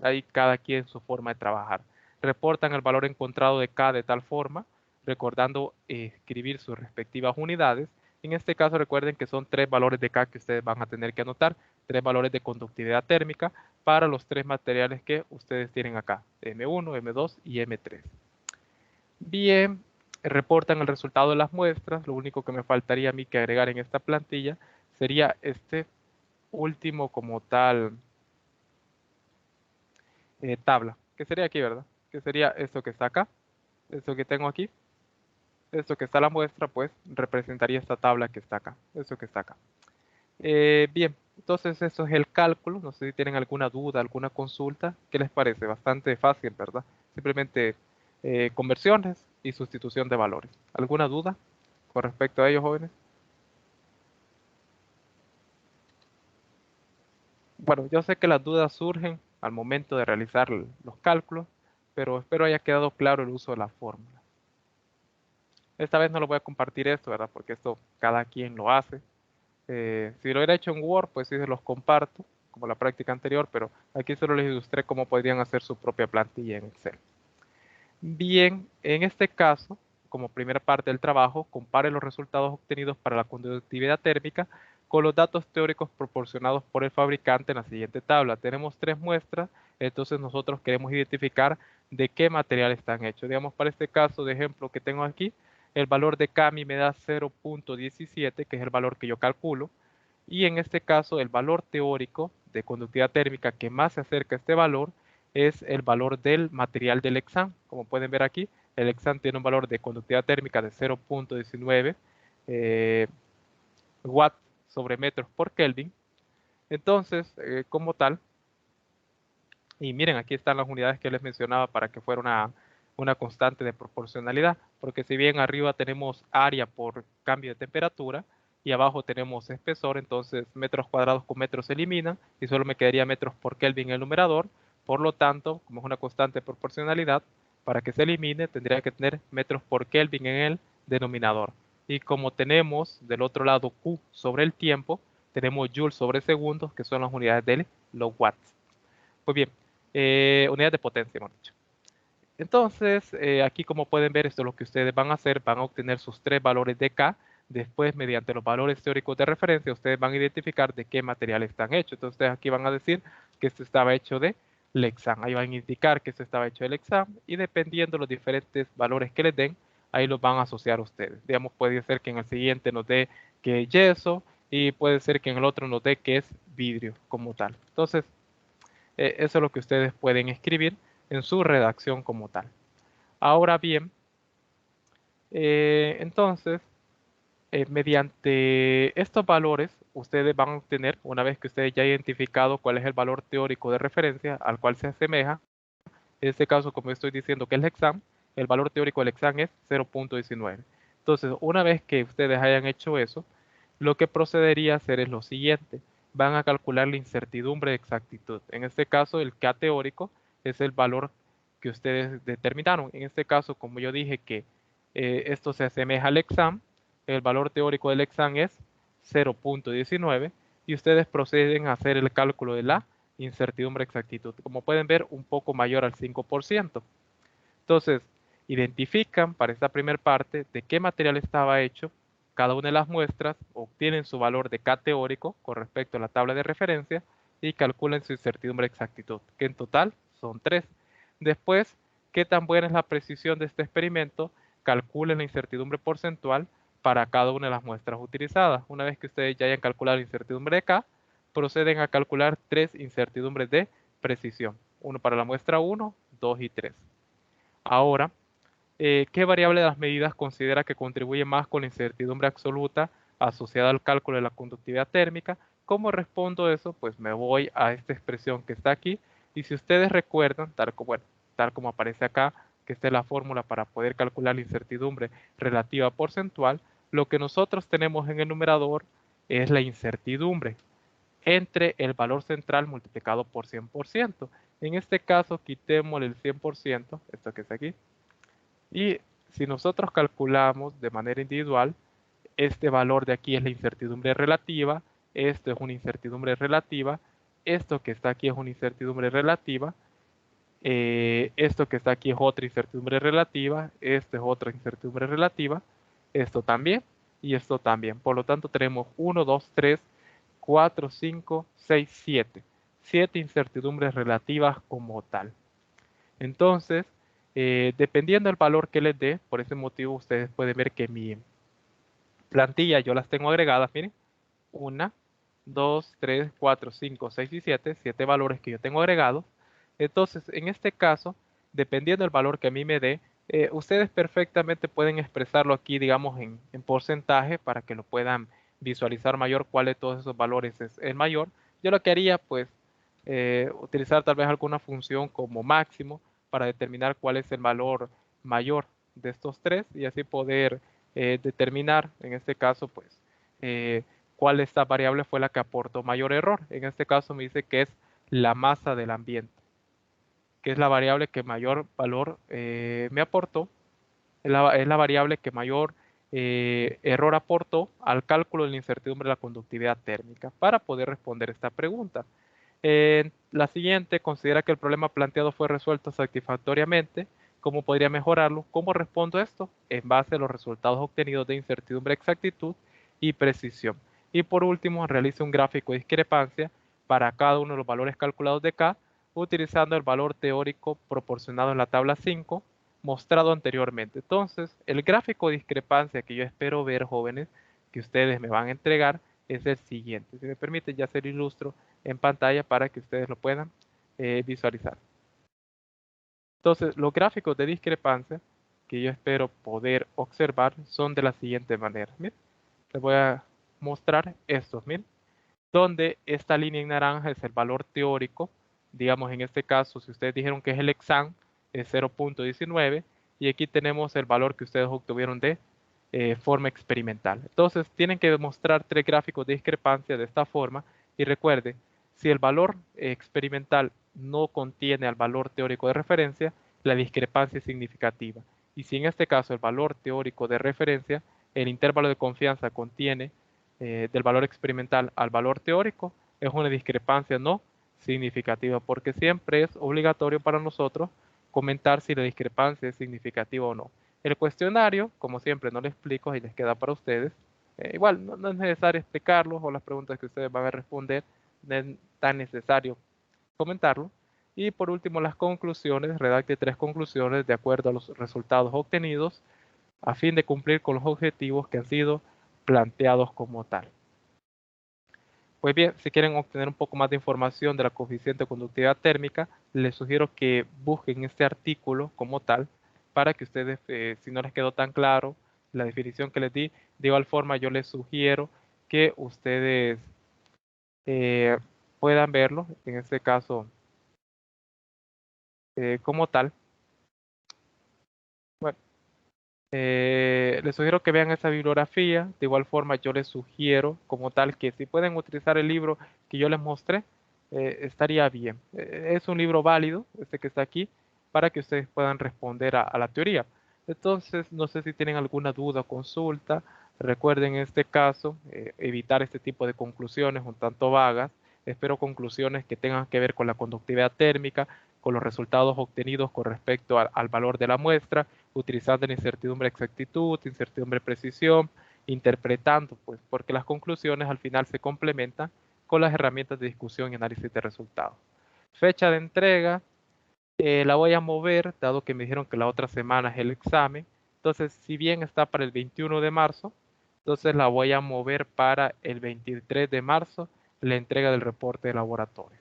Speaker 1: Ahí cada quien su forma de trabajar. Reportan el valor encontrado de K de tal forma, recordando escribir sus respectivas unidades. En este caso recuerden que son 3 valores de K que ustedes van a tener que anotar, 3 valores de conductividad térmica para los 3 materiales que ustedes tienen acá, M1, M2 y M3. Bien, reportan el resultado de las muestras. Lo único que me faltaría a mí que agregar en esta plantilla sería este último como tal tabla, que sería aquí, ¿verdad? Que sería esto que está acá, esto que tengo aquí, esto que está la muestra, pues representaría esta tabla que está acá, eso que está acá. Bien, entonces eso es el cálculo. No sé si tienen alguna duda, alguna consulta. ¿Qué les parece? Bastante fácil, ¿verdad? Simplemente conversiones y sustitución de valores. ¿Alguna duda con respecto a ello, jóvenes? Bueno, yo sé que las dudas surgen al momento de realizar los cálculos, pero espero haya quedado claro el uso de la fórmula. Esta vez no lo voy a compartir esto, ¿verdad? Porque esto cada quien lo hace. Si lo hubiera hecho en Word, pues sí se los comparto, como la práctica anterior, pero aquí solo les ilustré cómo podrían hacer su propia plantilla en Excel. Bien, en este caso, como primera parte del trabajo, compare los resultados obtenidos para la conductividad térmica con los datos teóricos proporcionados por el fabricante en la siguiente tabla. Tenemos 3 muestras, entonces nosotros queremos identificar de qué material están hechos. Digamos, para este caso de ejemplo que tengo aquí, el valor de K me da 0.17, que es el valor que yo calculo, y en este caso el valor teórico de conductividad térmica que más se acerca a este valor es el valor del material del hexán. Como pueden ver aquí, el hexán tiene un valor de conductividad térmica de 0.19 watts sobre metros por Kelvin. Entonces, como tal, y miren, aquí están las unidades que les mencionaba para que fuera una constante de proporcionalidad, porque si bien arriba tenemos área por cambio de temperatura y abajo tenemos espesor, entonces metros cuadrados con metros se eliminan y solo me quedaría metros por Kelvin en el numerador. Por lo tanto, como es una constante de proporcionalidad, para que se elimine tendría que tener metros por Kelvin en el denominador. Y como tenemos del otro lado Q sobre el tiempo, tenemos joules sobre segundos, que son las unidades de los watts. Pues bien, unidades de potencia, hemos dicho. Entonces, aquí como pueden ver, esto es lo que ustedes van a hacer, van a obtener sus 3 valores de K. Después, mediante los valores teóricos de referencia, ustedes van a identificar de qué material están hechos. Entonces, ustedes aquí van a decir que esto estaba hecho de Lexan. Ahí van a indicar que esto estaba hecho de Lexan y dependiendo de los diferentes valores que les den, ahí los van a asociar ustedes. Digamos, puede ser que en el siguiente nos dé que es yeso y puede ser que en el otro nos dé que es vidrio como tal. Entonces, eso es lo que ustedes pueden escribir en su redacción como tal. Ahora bien, entonces, mediante estos valores, ustedes van a obtener, una vez que ustedes ya han identificado cuál es el valor teórico de referencia al cual se asemeja, en este caso, como estoy diciendo que es el hexán, el valor teórico del hexán es 0.19. Entonces, una vez que ustedes hayan hecho eso, lo que procedería a hacer es lo siguiente. Van a calcular la incertidumbre de exactitud. En este caso, el K teórico es el valor que ustedes determinaron. En este caso, como yo dije que esto se asemeja al examen. El valor teórico del examen es 0.19 y ustedes proceden a hacer el cálculo de la incertidumbre de exactitud. Como pueden ver, un poco mayor al 5%. Entonces, identifican para esta primera parte de qué material estaba hecho cada una de las muestras, obtienen su valor de K teórico con respecto a la tabla de referencia y calculan su incertidumbre de exactitud, que en total son 3. Después, qué tan buena es la precisión de este experimento, calculen la incertidumbre porcentual para cada una de las muestras utilizadas. Una vez que ustedes ya hayan calculado la incertidumbre de K, proceden a calcular 3 incertidumbres de precisión. Uno para la muestra 1, 2 y 3. Ahora, ¿qué variable de las medidas considera que contribuye más con la incertidumbre absoluta asociada al cálculo de la conductividad térmica? ¿Cómo respondo eso? Pues me voy a esta expresión que está aquí. Y si ustedes recuerdan, tal como aparece acá, que esta es la fórmula para poder calcular la incertidumbre relativa porcentual, lo que nosotros tenemos en el numerador es la incertidumbre entre el valor central multiplicado por 100%. En este caso, quitemos el 100%, esto que está aquí, y si nosotros calculamos de manera individual, este valor de aquí es la incertidumbre relativa, esto es una incertidumbre relativa, esto que está aquí es una incertidumbre relativa, esto que está aquí es otra incertidumbre relativa, esto es otra incertidumbre relativa, esto también y esto también. Por lo tanto tenemos 1, 2, 3, 4, 5, 6, 7. 7 incertidumbres relativas como tal. Entonces, dependiendo del valor que les dé, por ese motivo ustedes pueden ver que mi plantilla yo las tengo agregadas, miren, 1, 2, 3, 4, 5, 6 y 7, 7 valores que yo tengo agregados. Entonces, en este caso, dependiendo del valor que a mí me dé, ustedes perfectamente pueden expresarlo aquí, digamos, en porcentaje para que lo puedan visualizar mayor cuál de todos esos valores es el mayor. Yo lo que haría, pues, utilizar tal vez alguna función como máximo para determinar cuál es el valor mayor de estos tres y así poder determinar, en este caso, pues, cuál de esta variable fue la que aportó mayor error. En este caso me dice que es la masa del ambiente, que es la variable que mayor valor me aportó, es la variable que mayor error aportó al cálculo de la incertidumbre de la conductividad térmica para poder responder esta pregunta. La siguiente, considera que el problema planteado fue resuelto satisfactoriamente. ¿Cómo podría mejorarlo? ¿Cómo respondo esto? En base a los resultados obtenidos de incertidumbre, exactitud y precisión. Y por último, realice un gráfico de discrepancia para cada uno de los valores calculados de K, utilizando el valor teórico proporcionado en la tabla 5, mostrado anteriormente. Entonces, el gráfico de discrepancia que yo espero ver, jóvenes, que ustedes me van a entregar, es el siguiente. Si me permite, ya se lo ilustro en pantalla para que ustedes lo puedan visualizar. Entonces, los gráficos de discrepancia que yo espero poder observar son de la siguiente manera. Miren, les voy a mostrar estos, miren, donde esta línea en naranja es el valor teórico. Digamos, en este caso, si ustedes dijeron que es el examen, es 0.19, y aquí tenemos el valor que ustedes obtuvieron de forma experimental. Entonces, tienen que demostrar 3 gráficos de discrepancia de esta forma, y recuerde, si el valor experimental no contiene al valor teórico de referencia, la discrepancia es significativa. Y si en este caso el valor teórico de referencia, el intervalo de confianza contiene del valor experimental al valor teórico, es una discrepancia no significativa, porque siempre es obligatorio para nosotros comentar si la discrepancia es significativa o no. El cuestionario, como siempre, no le explico y les queda para ustedes. Igual, no es necesario explicarlo o las preguntas que ustedes van a responder, no es tan necesario comentarlo. Y por último, las conclusiones. Redacte 3 conclusiones de acuerdo a los resultados obtenidos a fin de cumplir con los objetivos que han sido planteados como tal. Pues bien, si quieren obtener un poco más de información de la coeficiente de conductividad térmica, les sugiero que busquen este artículo como tal para que ustedes, si no les quedó tan claro la definición que les di, de igual forma yo les sugiero que ustedes puedan verlo, en este caso como tal. Bueno, les sugiero que vean esa bibliografía. De igual forma yo les sugiero como tal que si pueden utilizar el libro que yo les mostré, estaría bien. Es un libro válido, este que está aquí, para que ustedes puedan responder a la teoría. Entonces, no sé si tienen alguna duda o consulta. Recuerden en este caso, evitar este tipo de conclusiones un tanto vagas. Espero conclusiones que tengan que ver con la conductividad térmica, con los resultados obtenidos con respecto al valor de la muestra, utilizando la incertidumbre exactitud, incertidumbre precisión, interpretando, pues, porque las conclusiones al final se complementan con las herramientas de discusión y análisis de resultados. Fecha de entrega, la voy a mover, dado que me dijeron que la otra semana es el examen. Entonces, si bien está para el 21 de marzo, entonces la voy a mover para el 23 de marzo, la entrega del reporte de laboratorio.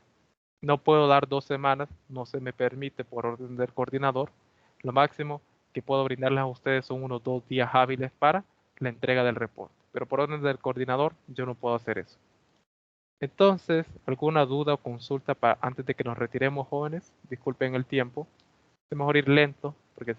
Speaker 1: No puedo dar 2 semanas, no se me permite por orden del coordinador. Lo máximo que puedo brindarles a ustedes son unos 2 días hábiles para la entrega del reporte. Pero por orden del coordinador, yo no puedo hacer eso. Entonces, ¿alguna duda o consulta antes de que nos retiremos, jóvenes? Disculpen el tiempo. Es mejor ir lento, porque